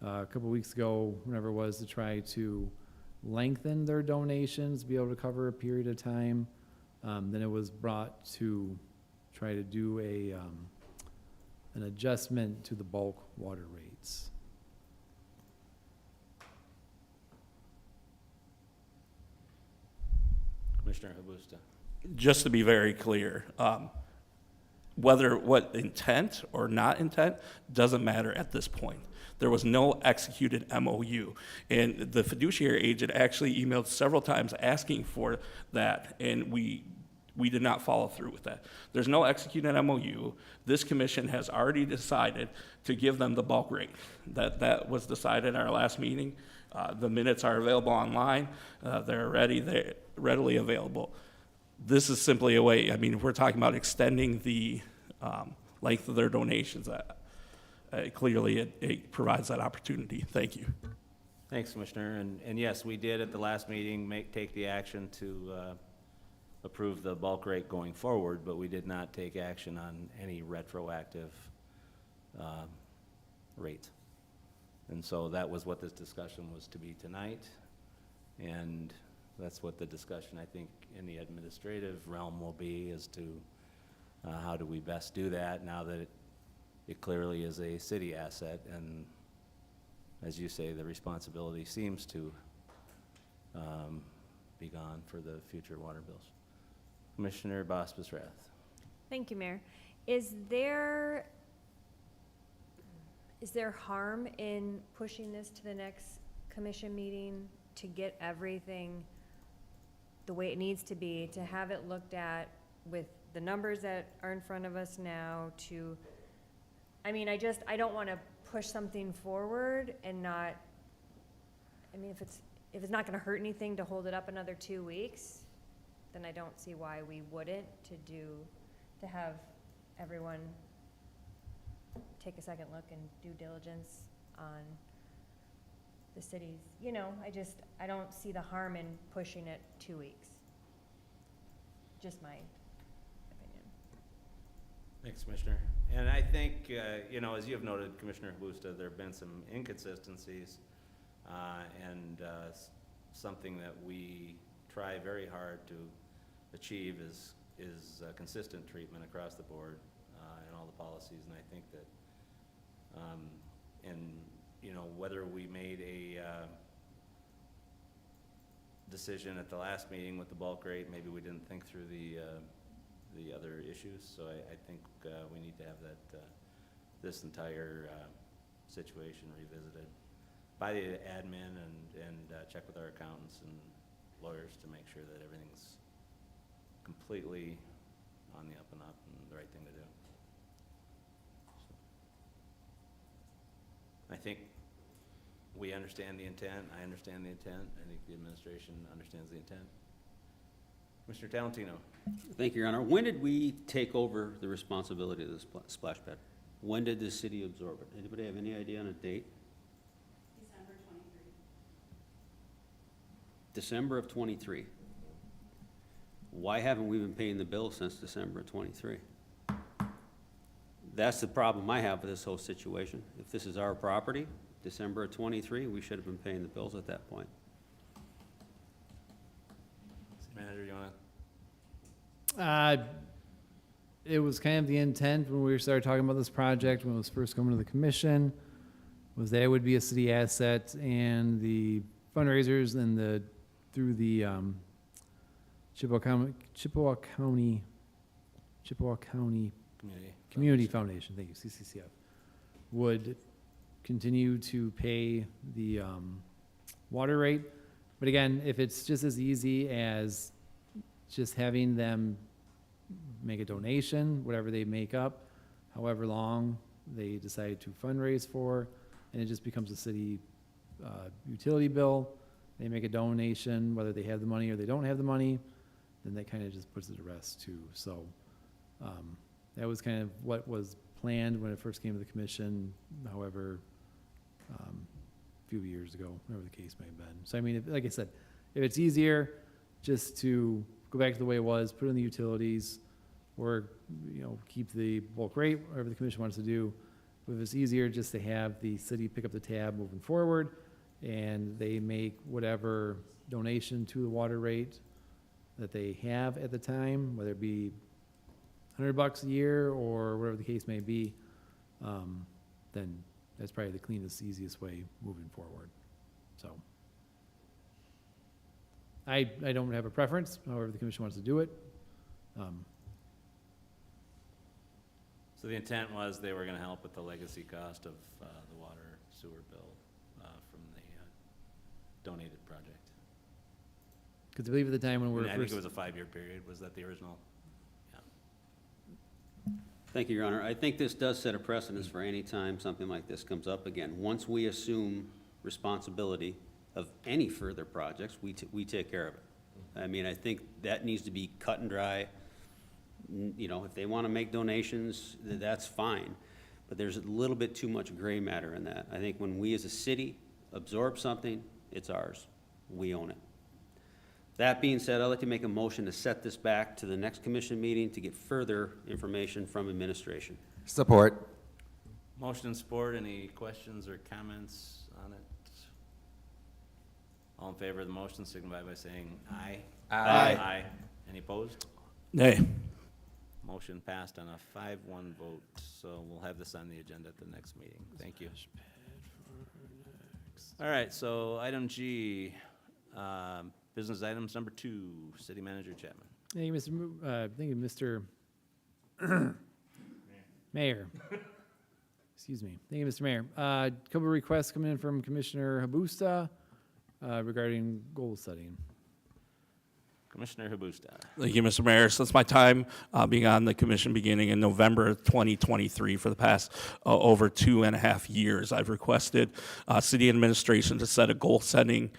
a couple weeks ago, whenever it was, to try to lengthen their donations, be able to cover a period of time, then it was brought to try to do an adjustment to the bulk water rates. Commissioner Habusta. Just to be very clear, whether what intent or not intent doesn't matter at this point. There was no executed MOU. And the fiduciary agent actually emailed several times asking for that, and we did not follow through with that. There's no executed MOU. This commission has already decided to give them the bulk rate. That was decided at our last meeting. The minutes are available online. They're readily available. This is simply a way, I mean, if we're talking about extending the length of their donations, clearly it provides that opportunity. Thank you. Thanks, Commissioner. And yes, we did at the last meeting take the action to approve the bulk rate going forward, but we did not take action on any retroactive rate. And so that was what this discussion was to be tonight. And that's what the discussion, I think, in the administrative realm will be, as to how do we best do that now that it clearly is a city asset, and as you say, the responsibility seems to be gone for the future water bills. Commissioner Bosbus-Rath. Thank you, Mayor. Is there harm in pushing this to the next commission meeting to get everything the way it needs to be, to have it looked at with the numbers that are in front of us now, to, I mean, I don't want to push something forward and not, I mean, if it's not going to hurt anything to hold it up another 2 weeks, then I don't see why we wouldn't, to have everyone take a second look and due diligence on the cities. You know, I don't see the harm in pushing it 2 weeks. Just my opinion. Thanks, Commissioner. And I think, you know, as you have noted, Commissioner Habusta, there have been some inconsistencies, and something that we try very hard to achieve is consistent treatment across the board in all the policies. And I think that, and you know, whether we made a decision at the last meeting with the bulk rate, maybe we didn't think through the other issues. So I think we need to have that this entire situation revisited by the admin and check with our accountants and lawyers to make sure that everything's completely on the up and up and the right thing to do. I think we understand the intent. I understand the intent. I think the administration understands the intent. Mr. Talentino. Thank you, Your Honor. When did we take over the responsibility of the splash pad? When did the city absorb it? Anybody have any idea on a date? December of 23. Why haven't we been paying the bill since December of 23? That's the problem I have with this whole situation. If this is our property, December of 23, we should have been paying the bills at that point. Manager, you want to? It was kind of the intent when we started talking about this project, when it was first coming to the commission, was that it would be a city asset, and the fundraisers and through the Chippewa County Community Foundation, thank you, CCCF, would continue to pay the water rate. But again, if it's just as easy as just having them make a donation, whatever they make up, however long they decide to fundraise for, and it just becomes a city utility bill. They make a donation, whether they have the money or they don't have the money, then that kind of just puts it to rest too. So that was kind of what was planned when it first came to the commission. However, a few years ago, whatever the case may have been. So I mean, like I said, if it's easier just to go back to the way it was, put in the utilities, or, keep the bulk rate, whatever the commission wants to do. If it's easier just to have the city pick up the tab moving forward, and they make whatever donation to the water rate that they have at the time, whether it be $100 a year or whatever the case may be, then that's probably the cleanest, easiest way moving forward. So I don't have a preference, however the commission wants to do it. So the intent was they were gonna help with the legacy cost of the water sewer bill from the donated project. Because I believe at the time when we were And I think first. it was a 5-year period. Was that the original? Thank you, Your Honor. I think this does set a precedence for any time something like this comes up again. Once we assume responsibility of any further projects, we take care of it. I mean, I think that needs to be cut and dry. If they want to make donations, that's fine. But there's a little bit too much gray matter in that. I think when we as a city absorb something, it's ours. We own it. That being said, I'd like to make a motion to set this back to the next commission meeting to get further information from administration. Support. Motion and support. Any questions or comments on it? All in favor of the motion signify by saying aye. Aye. Aye. Any opposed? Nay. Motion passed on a 5-1 vote, so we'll have this on the agenda at the next meeting. Thank you. All right, so item G, business items number 2, City Manager Chapman. Thank you, Mr. Mayor. Excuse me. Thank you, Mr. Mayor. Couple of requests coming in from Commissioner Habusta regarding goal setting. Commissioner Habusta. Thank you, Mr. Mayor. Since my time being on the commission beginning in November of 2023, for the past over 2.5 years, I've requested city administration to set a goal-setting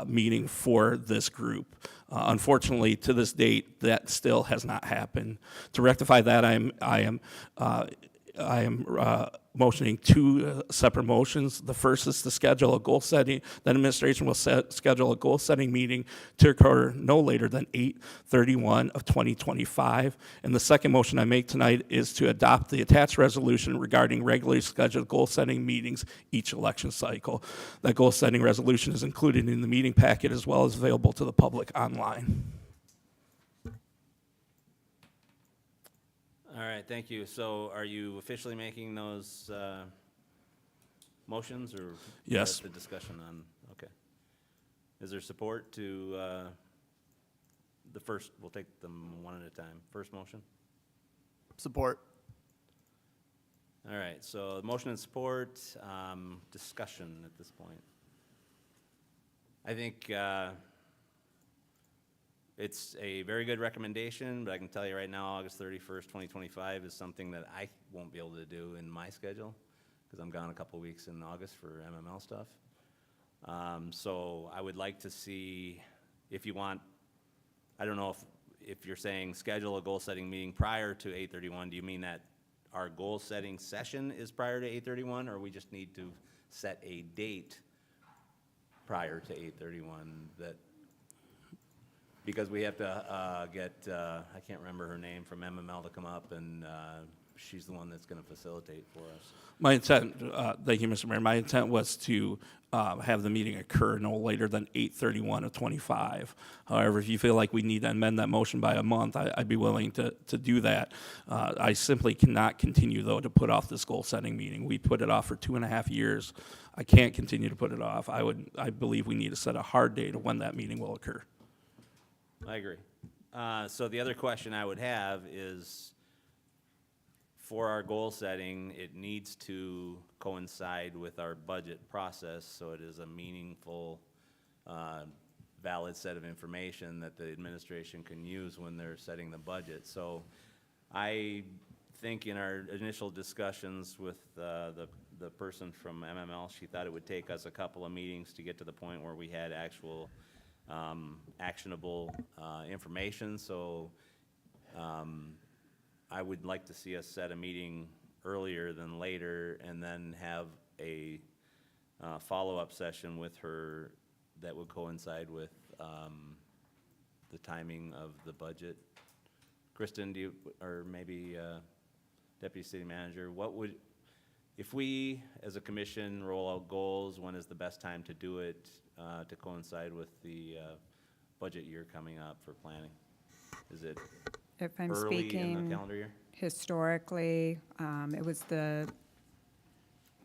meeting for this group. Unfortunately, to this date, that still has not happened. To rectify that, I am motioning 2 separate motions. The first is to schedule a goal setting. Then administration will schedule a goal setting meeting to occur no later than 8/31 of 2025. And the second motion I make tonight is to adopt the attached resolution regarding regularly scheduled goal setting meetings each election cycle. That goal setting resolution is included in the meeting packet as well as available to the public online. All right, thank you. So are you officially making those motions, or? Yes. The discussion on, okay. Is there support to the first, we'll take them one at a time. First motion? Support. All right, so motion and support, discussion at this point. I think it's a very good recommendation, but I can tell you right now, August 31st, 2025 is something that I won't be able to do in my schedule, because I'm gone a couple weeks in August for MML stuff. So I would like to see, if you want, I don't know if you're saying schedule a goal-setting meeting prior to 8/31, do you mean that our goal-setting session is prior to 8/31, or we just need to set a date prior to 8/31 that, because we have to get, I can't remember her name, from MML to come up, and she's the one that's going to facilitate for us. My intent, thank you, Mr. Mayor, my intent was to have the meeting occur no later than 8/31 of 25. However, if you feel like we need to amend that motion by a month, I'd be willing to do that. I simply cannot continue, though, to put off this goal-setting meeting. We put it off for 2.5 years. I can't continue to put it off. I believe we need to set a hard date of when that meeting will occur. I agree. So the other question I would have is, for our goal setting, it needs to coincide with our budget process, so it is a meaningful, valid set of information that the administration can use when they're setting the budget. So I think in our initial discussions with the the person from MML, she thought it would take us a couple of meetings to get to the point where we had actual actionable information. So I would like to see us set a meeting earlier than later and then have a follow-up session with her that would coincide with the timing of the budget. Kristen, do you, or maybe Deputy City Manager, what would, if we, as a commission, roll out goals, when is the best time to do it to coincide with the budget year coming up for planning? Is it If I'm early in the speaking calendar year? historically, it was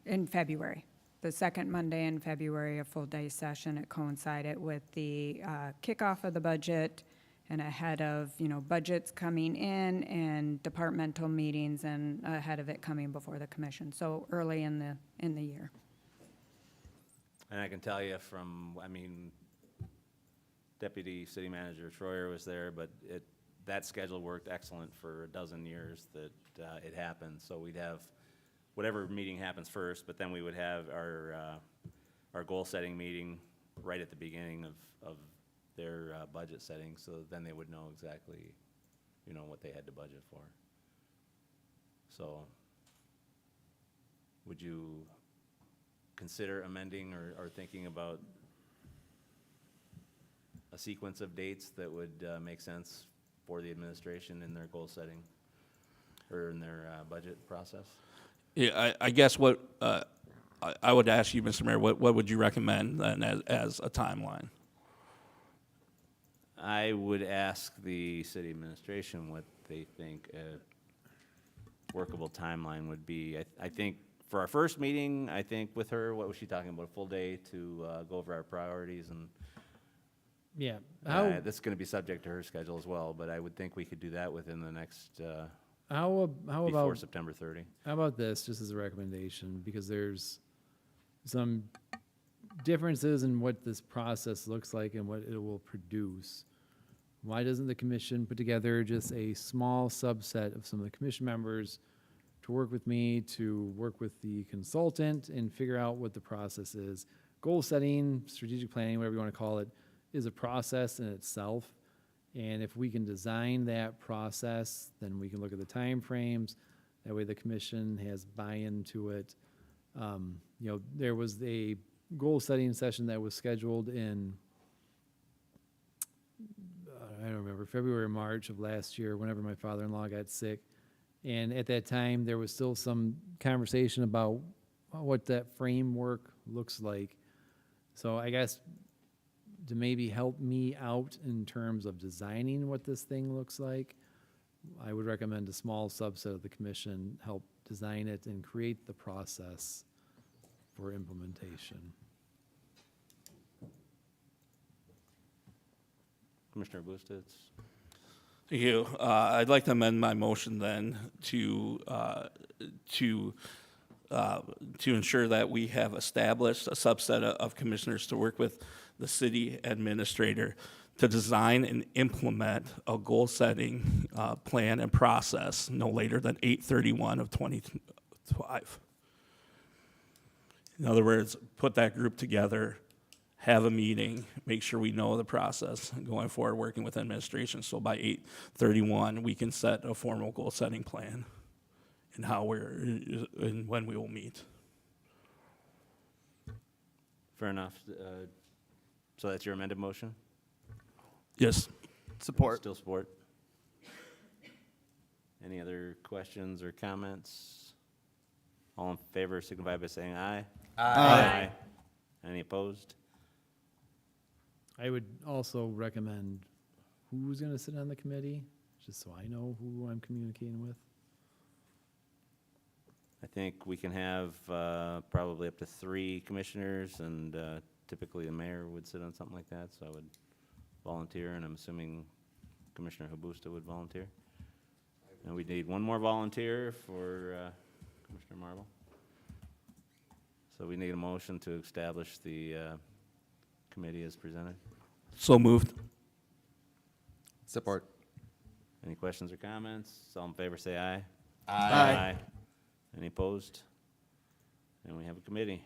in February, the second Monday in February, a full-day session. It coincided with the kickoff of the budget and ahead of, budgets coming in and departmental meetings and ahead of it coming before the commission. So early in the year. And I can tell you from, Deputy City Manager Troyer was there, but that schedule worked excellent for a dozen years that it happened. So we'd have whatever meeting happens first, but then we would have our goal-setting meeting right at the beginning of their budget setting, so then they would know exactly, what they had to budget for. So would you consider amending or thinking about a sequence of dates that would make sense for the administration in their goal setting or in their budget process? Yeah, I guess what I would ask you, Mr. Mayor, what would you recommend then as a timeline? I would ask the city administration what they think a workable timeline would be. I think for our first meeting, I think with her, what was she talking about, a full day to go over our priorities? And Yeah. that's going to be subject to her schedule as well, but I would think we could do that within the next, How before about September 30. How about this, just as a recommendation, because there's some differences in what this process looks like and what it will produce. Why doesn't the commission put together just a small subset of some of the commission members to work with me, to work with the consultant and figure out what the process is? Goal setting, strategic planning, whatever you want to call it, is a process in itself. And if we can design that process, then we can look at the timeframes. That way the commission has buy-in to it. There was a goal-setting session that was scheduled in, I don't remember, February or March of last year, whenever my father-in-law got sick. And at that time, there was still some conversation about what that framework looks like. So I guess to maybe help me out in terms of designing what this thing looks like, I would recommend a small subset of the commission help design it and create the process for implementation. Commissioner Bustitz? Thank you. I'd like to amend my motion then to ensure that we have established a subset of commissioners to work with the city administrator to design and implement a goal-setting plan and process no later than 8/31 of 2025. In other words, put that group together, have a meeting, make sure we know the process going forward, working with administration. So by 8/31, we can set a formal goal-setting plan and and when we will meet. Fair enough. So that's your amended motion? Yes. Support. Still support. Any other questions or comments? All in favor signify by saying aye. Aye. Any opposed? I would also recommend who's going to sit on the committee, just so I know who I'm communicating with. I think we can have probably up to 3 commissioners, and typically the mayor would sit on something like that, so I would volunteer, and I'm assuming Commissioner Habusta would volunteer. And we need one more volunteer for Commissioner Marble. So we need a motion to establish the committee as presented. So moved. Support. Any questions or comments? All in favor say aye. Aye. Any opposed? And we have a committee.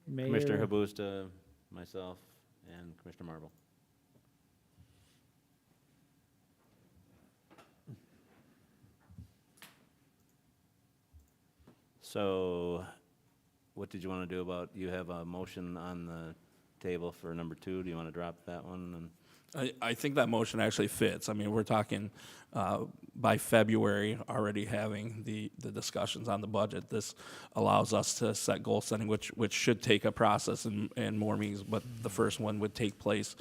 Commissioner Mayor, Habusta, myself, and Commissioner Marble. So, what did you want to do about, you have a motion on the table for number 2. Do you want to drop that one? And I think that motion actually fits. I mean, we're talking by February already having the discussions on the budget. This allows us to set goal setting, which should take a process and more meetings, but the first one would take place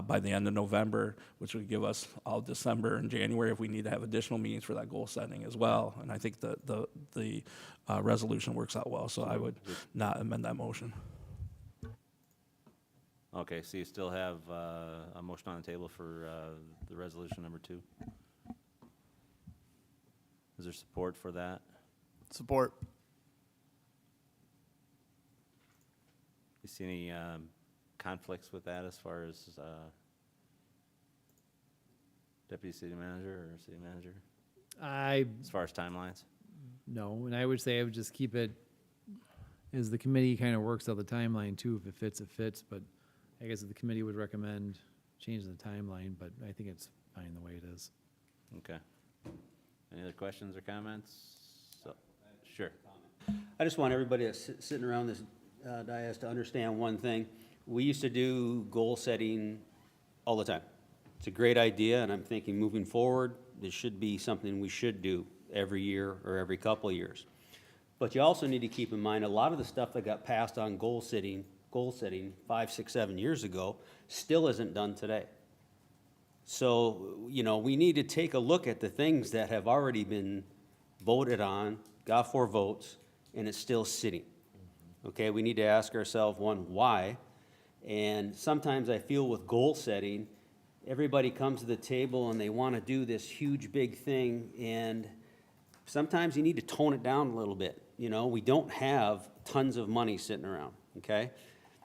by the end of November, which would give us all December and January if we need to have additional meetings for that goal setting as well. And I think the resolution works out well, so I would not amend that motion. Okay, so you still have a motion on the table for the resolution number 2? Is there support for that? Support. You see any conflicts with that as far as deputy city manager or city manager, as far as timelines? No, and I would say I would just keep it, as the committee kind of works out the timeline too. If it fits, it fits, but I guess if the committee would recommend changing the timeline, but I think it's fine the way it is. Okay. Any other questions or comments? So, sure. I just want everybody that's sitting around this dais to understand one thing. We used to do goal setting all the time. It's a great idea, and I'm thinking moving forward, this should be something we should do every year or every couple of years. But you also need to keep in mind, a lot of the stuff that got passed on goal setting 5, 6, 7 years ago still isn't done today. So, you know, we need to take a look at the things that have already been voted on, got 4 votes, and it's still sitting. Okay, we need to ask ourselves, one, why? And sometimes I feel with goal setting, everybody comes to the table and they want to do this huge, big thing, and sometimes you need to tone it down a little bit. You know, we don't have tons of money sitting around, okay?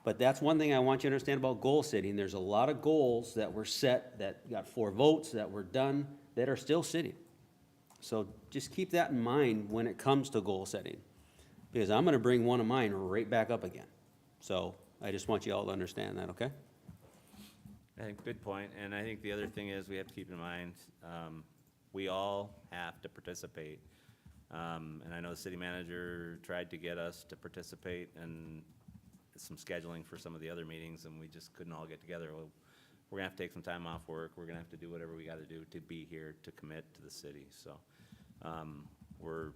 But that's one thing I want you to understand about goal setting. There's a lot of goals that were set, that got 4 votes, that were done, that are still sitting. So just keep that in mind when it comes to goal setting, because I'm going to bring one of mine right back up again. So I just want you all to understand that, okay? I think, good point. And I think the other thing is we have to keep in mind, we all have to participate. And I know the city manager tried to get us to participate in some scheduling for some of the other meetings, and we just couldn't all get together. Well, we're gonna have to take some time off work. We're gonna have to do whatever we gotta do to be here, to commit to the city. So, we're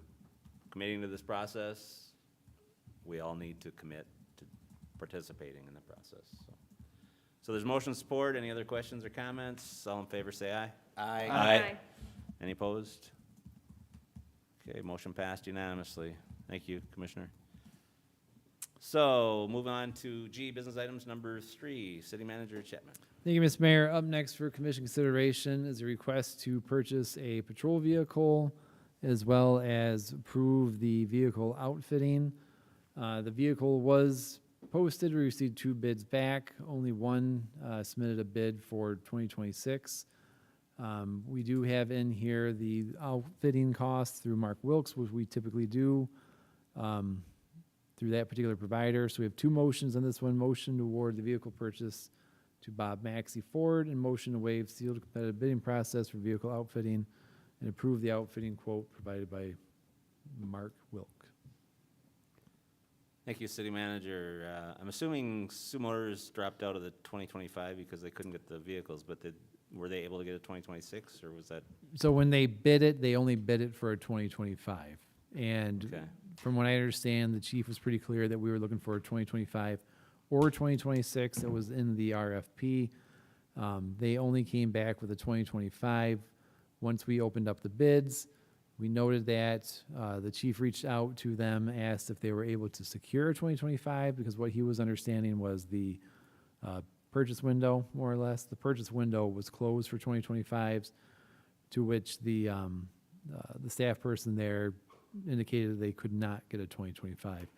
committing to this process. We all need to commit to participating in the process, so. So there's motion support. Any other questions or comments? All in favor, say aye. Aye. Any opposed? Okay, motion passed unanimously. Thank you, Commissioner. So, moving on to G, business items number 3, City Manager Chapman. Thank you, Mr. Mayor. Up next for commission consideration is a request to purchase a patrol vehicle as well as approve the vehicle outfitting. The vehicle was posted. We received 2 bids back. Only one submitted a bid for 2026. We do have in here the outfitting costs through Mark Wilkes, which we typically do through that particular provider. So we have 2 motions on this one. Motion to award the vehicle purchase to Bob Maxey Ford, and motion to waive sealed competitive bidding process for vehicle outfitting and approve the outfitting quote provided by Mark Wilk. Thank you, City Manager. I'm assuming Sioux Motors dropped out of the 2025 because they couldn't get the vehicles, but were they able to get a 2026, or was that? So when they bid it, they only bid it for a 2025. And Okay. from what I understand, the chief was pretty clear that we were looking for a 2025 or 2026 that was in the RFP. They only came back with a 2025. Once we opened up the bids, we noted that the chief reached out to them, asked if they were able to secure a 2025, because what he was understanding was the purchase window, more or less. The purchase window was closed for 2025s, to which the staff person there indicated they could not get a 2025.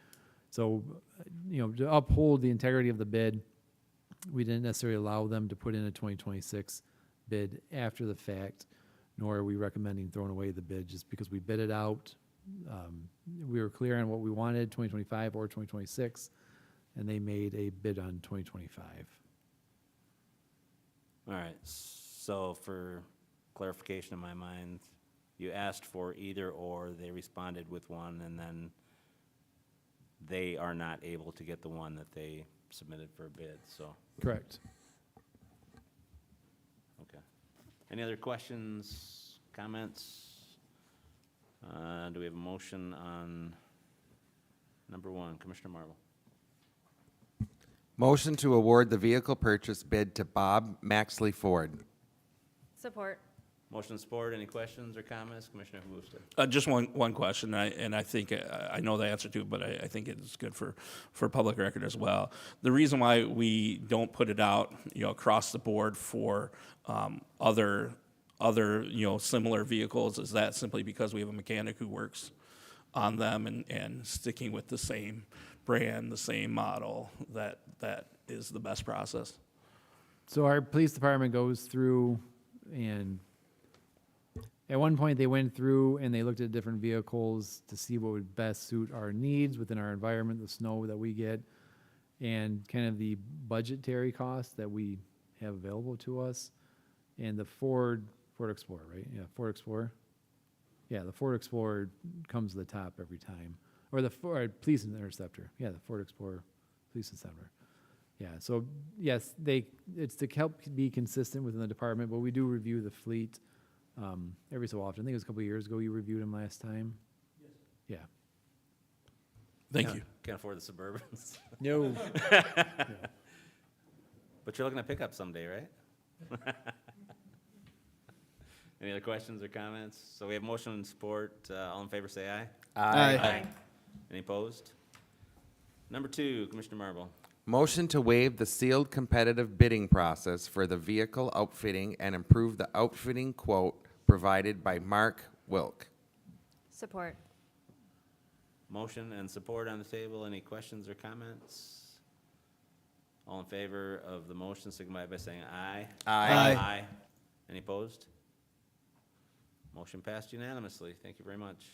So, to uphold the integrity of the bid, we didn't necessarily allow them to put in a 2026 bid after the fact, nor are we recommending throwing away the bid just because we bid it out we were clear on what we wanted, 2025 or 2026, and they made a bid on 2025. All right, so for clarification in my mind, you asked for either or, they responded with one, and then they are not able to get the one that they submitted for a bid, so, Correct. okay. Any other questions, comments? Do we have a motion on number one? Commissioner Marvel. Motion to award the vehicle purchase bid to Bob Maxley Ford. Support. Motion and support, any questions or comments? Commissioner Habusta. Just one question, and I think, I know the answer to it, but I think it's good for public record as well. The reason why we don't put it out, across the board for other, similar vehicles is that simply because we have a mechanic who works on them and sticking with the same brand, the same model, that is the best process. So our police department goes through, and at one point they went through and they looked at different vehicles to see what would best suit our needs within our environment, the snow that we get, and kind of the budgetary costs that we have available to us. And the Ford Explorer, right? Yeah, Ford Explorer. Yeah, the Ford Explorer comes to the top every time. Or the Ford Police Interceptor. Yeah, the Ford Explorer Police Interceptor. Yeah, so yes, it's to help be consistent within the department, but we do review the fleet every so often. I think it was a couple of years ago you reviewed them last time. Yes. Thank you. Can't afford the Suburbans. Yeah. No. But you're looking to pick up someday, right? Any other questions or comments? So we have motion and support. All in favor, say aye. Aye. Any opposed? Number two, Commissioner Marble. Motion to waive the sealed competitive bidding process for the vehicle outfitting and improve the outfitting quote provided by Mark Wilk. Support. Motion and support on the table. Any questions or comments? All in favor of the motion, signify by saying aye. Aye. Aye. Any opposed? Motion passed unanimously. Thank you very much.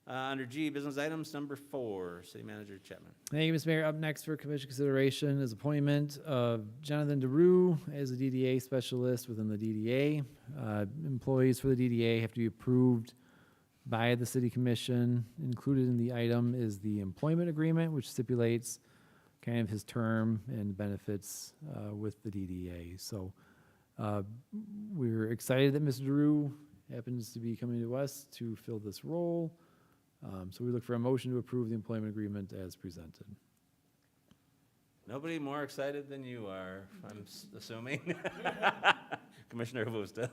Under G, business items, number 4, City Manager Chapman. Thank you, Mr. Mayor. Up next for commission consideration is appointment of Jonathan DeRue as a DDA specialist within the DDA. Employees for the DDA have to be approved by the city commission. Included in the item is the employment agreement, which stipulates kind of his term and benefits with the DDA. So we're excited that Mr. DeRue happens to be coming to us to fill this role. So we look for a motion to approve the employment agreement as presented. Nobody more excited than you are, I'm assuming. Commissioner Habusta.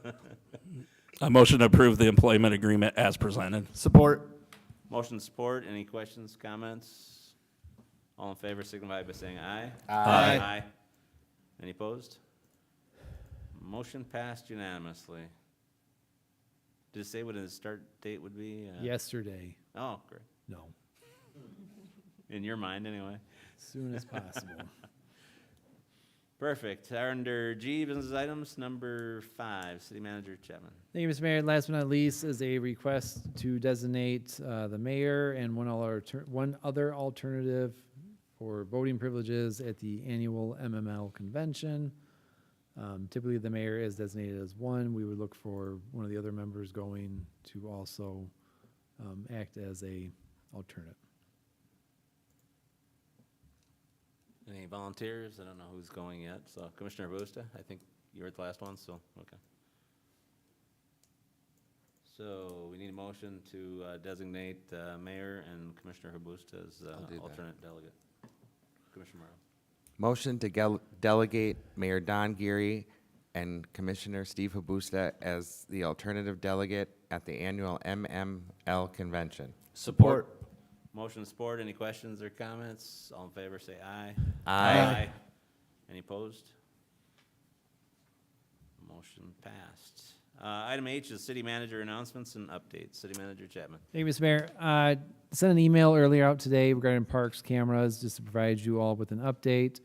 I motion to approve the employment agreement as presented. Support. Motion support. Any questions, comments? All in favor, signify by saying aye. Aye. Any opposed? Motion passed unanimously. Did it say what his start date would be? Yesterday, Oh, great. no, In your mind, anyway. as soon as possible. Perfect. Under G, business items, number 5, City Manager Chapman. Thank you, Mr. Mayor. Last but not least is a request to designate the mayor and one other alternative for voting privileges at the annual MML convention. Typically, the mayor is designated as one. We would look for one of the other members going to also act as a alternate. Any volunteers? I don't know who's going yet. So Commissioner Habusta, I think you were the last one, so, okay. So we need a motion to designate Mayor and Commissioner Habusta as I'll do that. alternate delegate. Commissioner Morrow. Motion to delegate Mayor Don Geary and Commissioner Steve Habusta as the alternative delegate at the annual MML convention. Support. Motion support. Any questions or comments? All in favor, say aye. Aye. Any opposed? Motion passed. Item H is city manager announcements and updates. City Manager Chapman. Thank you, Mr. Mayor. Sent an email earlier out today regarding parks cameras, just to provide you all with an update.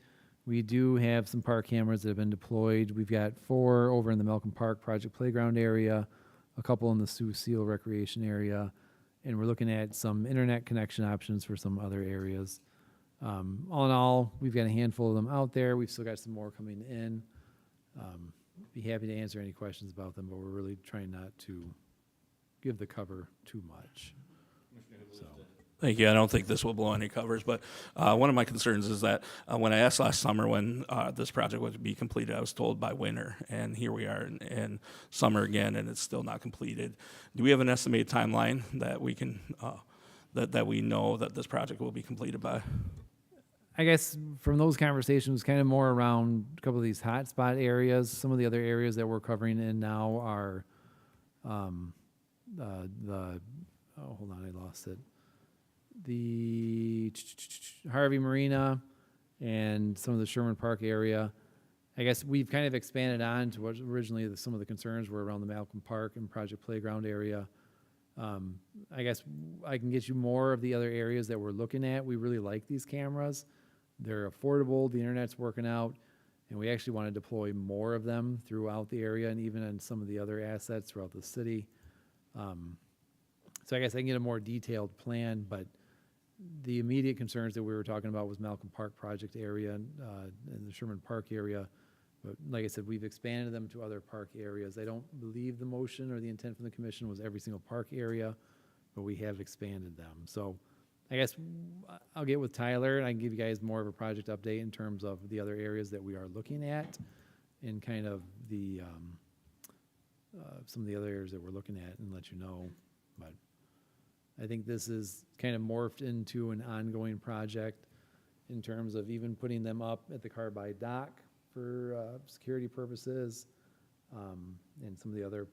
We do have some park cameras that have been deployed. We've got 4 over in the Malcolm Park Project Playground area, a couple in the Sioux Seal Recreation area. and we're looking at some internet connection options for some other areas. All in all, we've got a handful of them out there. We've still got some more coming in. Be happy to answer any questions about them, but we're really trying not to give the cover too much. So. Thank you. I don't think this will blow any covers, but one of my concerns is that when I asked last summer when this project would be completed, I was told by winter, and here we are in summer again, and it's still not completed. Do we have an estimated timeline that we can that we know that this project will be completed by? I guess from those conversations, kind of more around a couple of these hotspot areas. Some of the other areas that we're covering in now are hold on, I lost it. The Harvey Marina and some of the Sherman Park area. I guess we've kind of expanded on to what originally some of the concerns were around the Malcolm Park and Project Playground area. I guess I can get you more of the other areas that we're looking at. We really like these cameras. They're affordable, the internet's working out, and we actually want to deploy more of them throughout the area and even on some of the other assets throughout the city. So I guess I can get a more detailed plan, but the immediate concerns that we were talking about was Malcolm Park project area and the Sherman Park area. But like I said, we've expanded them to other park areas. I don't believe the motion or the intent from the commission was every single park area, but we have expanded them. So I guess I'll get with Tyler and I can give you guys more of a project update in terms of the other areas that we are looking at and kind of the some of the other areas that we're looking at and let you know. But I think this is kind of morphed into an ongoing project in terms of even putting them up at the Carbide dock for security purposes, and some of the other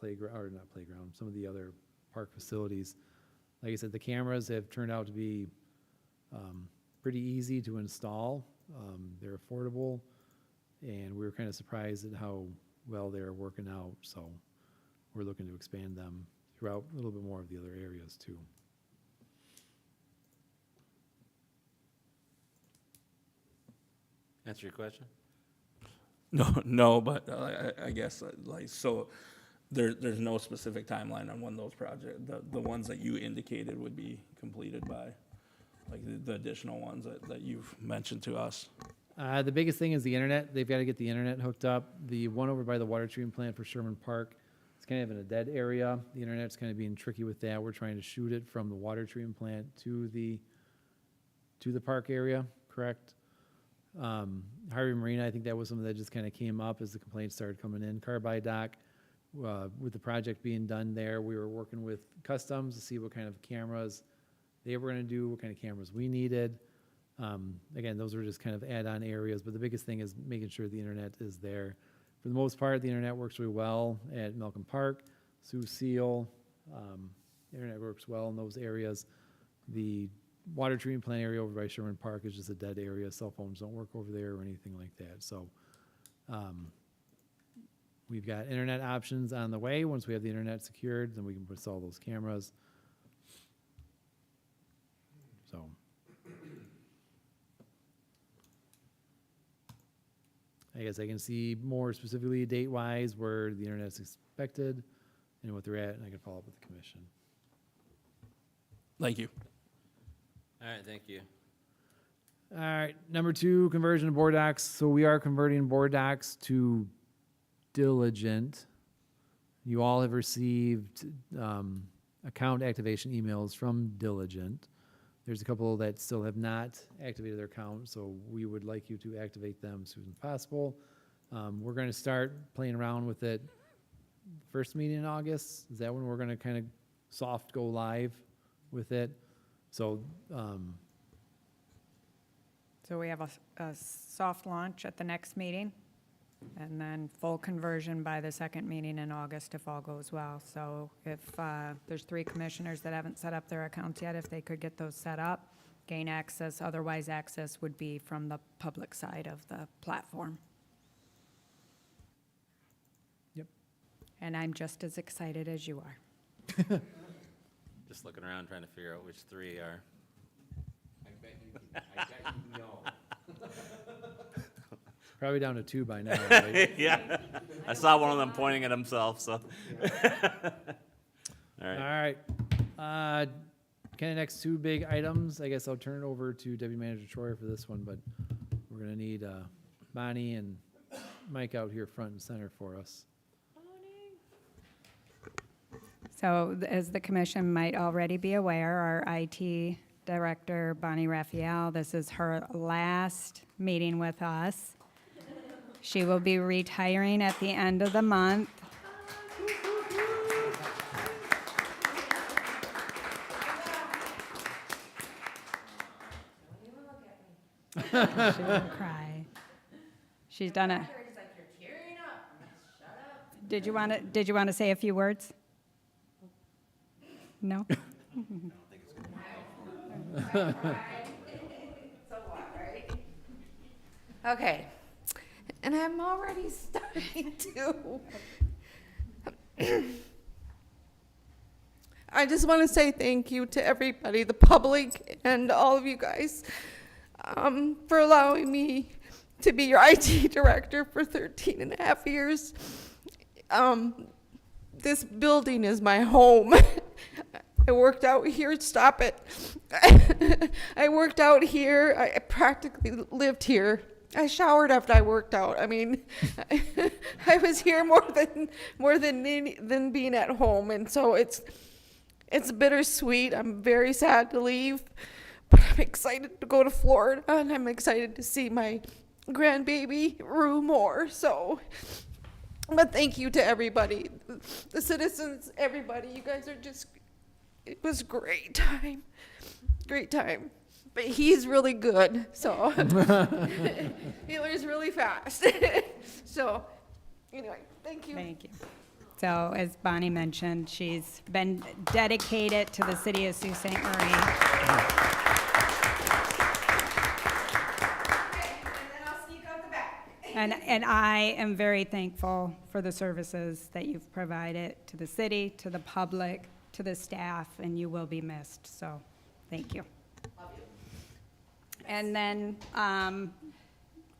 some of the other park facilities. Like I said, the cameras have turned out to be pretty easy to install. They're affordable, and we were kind of surprised at how well they're working out. So we're looking to expand them throughout a little bit more of the other areas too. Answer your question? No, but I guess like so. There's no specific timeline on when those projects, the ones that you indicated would be completed by, like the additional ones that you've mentioned to us. The biggest thing is the internet. They've got to get the internet hooked up. The one over by the water treatment plant for Sherman Park, it's kind of in a dead area. The internet's kind of being tricky with that. We're trying to shoot it from the water treatment plant to the park area, correct? Harvey Marina, I think that was something that just kind of came up as the complaints started coming in. Carbide dock, with the project being done there, we were working with Customs to see what kind of cameras they were going to do, what kind of cameras we needed. Again, those were just kind of add-on areas, but the biggest thing is making sure the internet is there. For the most part, the internet works really well at Malcolm Park, Sioux Seal. Internet works well in those areas. The water treatment plant area over by Sherman Park is just a dead area. Cell phones don't work over there or anything like that. So we've got internet options on the way. Once we have the internet secured, then we can install those cameras. So I guess I can see more specifically date-wise where the internet's expected and what they're at, and I can follow up with the commission. Thank you. All right, thank you. All right, number 2, conversion of board docs. So we are converting board docs to Diligent. You all have received account activation emails from Diligent. There's a couple that still have not activated their account, so we would like you to activate them as soon as possible. We're going to start playing around with it first meeting in August. Is that when we're going to kind of soft go live with it? So So we have a soft launch at the next meeting, and then full conversion by the second meeting in August if all goes well. So if there's 3 commissioners that haven't set up their accounts yet, if they could get those set up, gain access. Otherwise, access would be from the public side of the platform. Yep. And I'm just as excited as you are. Just looking around trying to figure out which 3 are. I bet you know. Probably down to 2 by now, right? Yeah, I saw one of them pointing at himself, so. All All right. right. Kind of next two big items. I guess I'll turn it over to Deputy Manager Troyer for this one, but we're gonna need Bonnie and Mike out here front and center for us. So as the commission might already be aware, our IT director, Bonnie Raphael, this is her last meeting with us. She will be retiring at the end of the month. She will cry. She's done it. Did you want to say a few words? No? Okay, and I'm already starting to. I just want to say thank you to everybody, the public, and all of you guys, for allowing me to be your IT director for 13 and a half years. This building is my home. I worked out here, stop it. I worked out here, I practically lived here. I showered after I worked out. I mean, I was here more than being at home, and so it's bittersweet. I'm very sad to leave, but I'm excited to go to Florida, and I'm excited to see my grandbaby Rue more. So, but thank you to everybody, the citizens, everybody. You guys are just. It was great time. But he's really good, so he learns really fast. So, anyway, thank you. Thank you. So as Bonnie mentioned, she's been dedicated to the city of Sault Ste. Marie. And I am very thankful for the services that you've provided to the city, to the public, to the staff, and you will be missed, so thank you. Love you. And then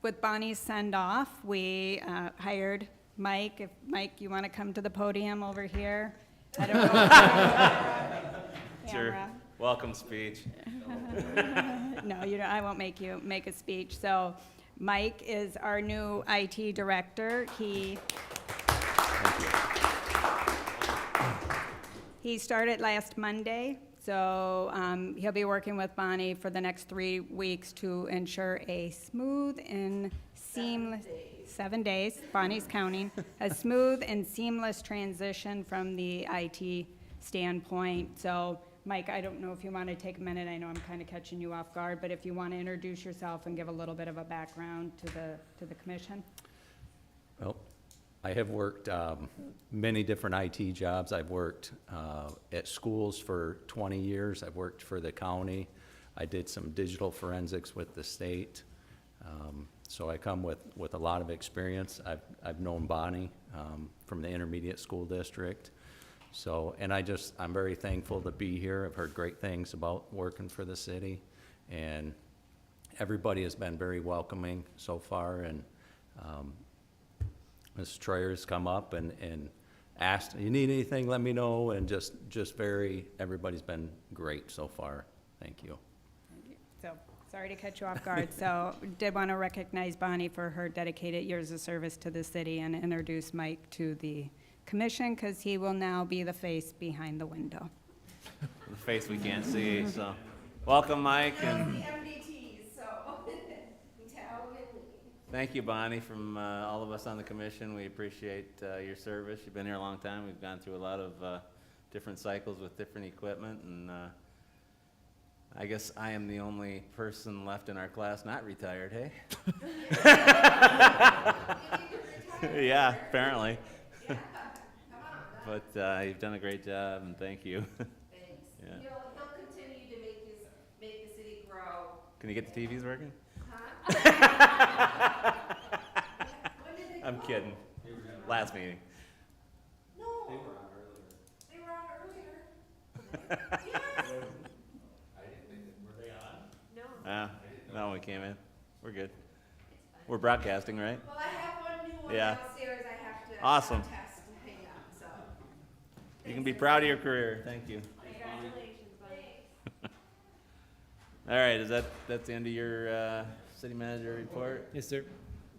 with Bonnie's send-off, we hired Mike. If, Mike, you want to come to the podium over here? I don't know. It's your Camera. welcome speech. No, you don't, I won't make you make a speech. So Mike is our new IT director. He started last Monday, so he'll be working with Bonnie for the next 3 weeks to ensure a smooth and seamless, 7 days, Bonnie's counting, a smooth and seamless transition from the IT standpoint. So Mike, I don't know if you want to take a minute. I know I'm kind of catching you off guard, but if you want to introduce yourself and give a little bit of a background to the commission. Well, I have worked many different IT jobs. I've worked at schools for 20 years. I've worked for the county. I did some digital forensics with the state. So I come with a lot of experience. I've known Bonnie from the intermediate school district. So, and I'm very thankful to be here. I've heard great things about working for the city, and everybody has been very welcoming so far. And Ms. Troyer has come up and asked, you need anything, let me know, and everybody's been great so far. Thank you. So, sorry to cut you off guard. So, did want to recognize Bonnie for her dedicated years of service to the city and introduce Mike to the commission, because he will now be the face behind the window. The face we can't see, so. Welcome, Mike, and thank you, Bonnie, from all of us on the commission. We appreciate your service. You've been here a long time. We've gone through a lot of different cycles with different equipment, and I guess I am the only person left in our class not retired, hey? Yeah, apparently. But you've done a great job, and thank you. Thanks. Yeah. He'll continue to make the city grow. Can you get the TVs working? Huh? I'm kidding. Last meeting. No. They were on earlier. Yes. No, we came in. We're good. We're broadcasting, right? Well, I have one new one Yeah. downstairs I have to Awesome. test and hang up, so. You can be proud of your career. Thank you. Congratulations. All right, that's the end of your city manager report? Yes, sir.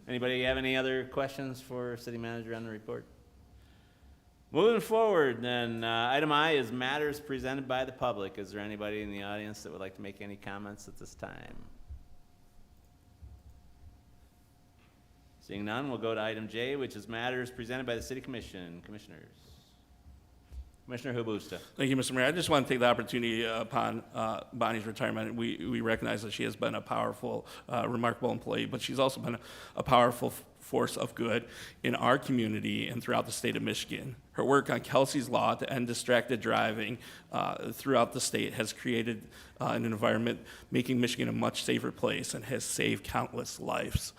Anybody have any other questions for city manager on the report? Moving forward, then, item I is matters presented by the public. Is there anybody in the audience that would like to make any comments at this time? Seeing none, we'll go to item J, which is matters presented by the city commission. Commissioners. Commissioner Hubusta. Thank you, Mr. Mayor. I just want to take the opportunity upon Bonnie's retirement. We recognize that she has been a powerful, remarkable employee, but she's also been a powerful force of good in our community and throughout the state of Michigan. Her work on Kelsey's Law to end distracted driving throughout the state has created an environment making Michigan a much safer place and has saved countless lives.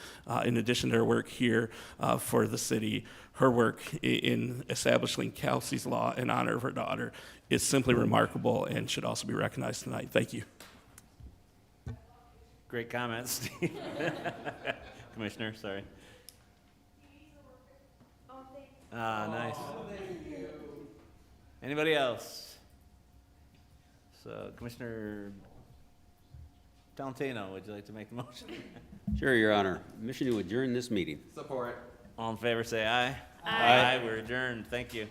In addition to her work here for the city, her work in establishing Kelsey's Law in honor of her daughter is simply remarkable and should also be recognized tonight. Thank you. Great comments, Steve. Commissioner, sorry. Nice. Anybody else? So, Commissioner Talentino, would you like to make the motion? Sure, Your Honor. Mission to adjourn this meeting. Support. All in favor, say aye. Aye. We're adjourned. Thank you.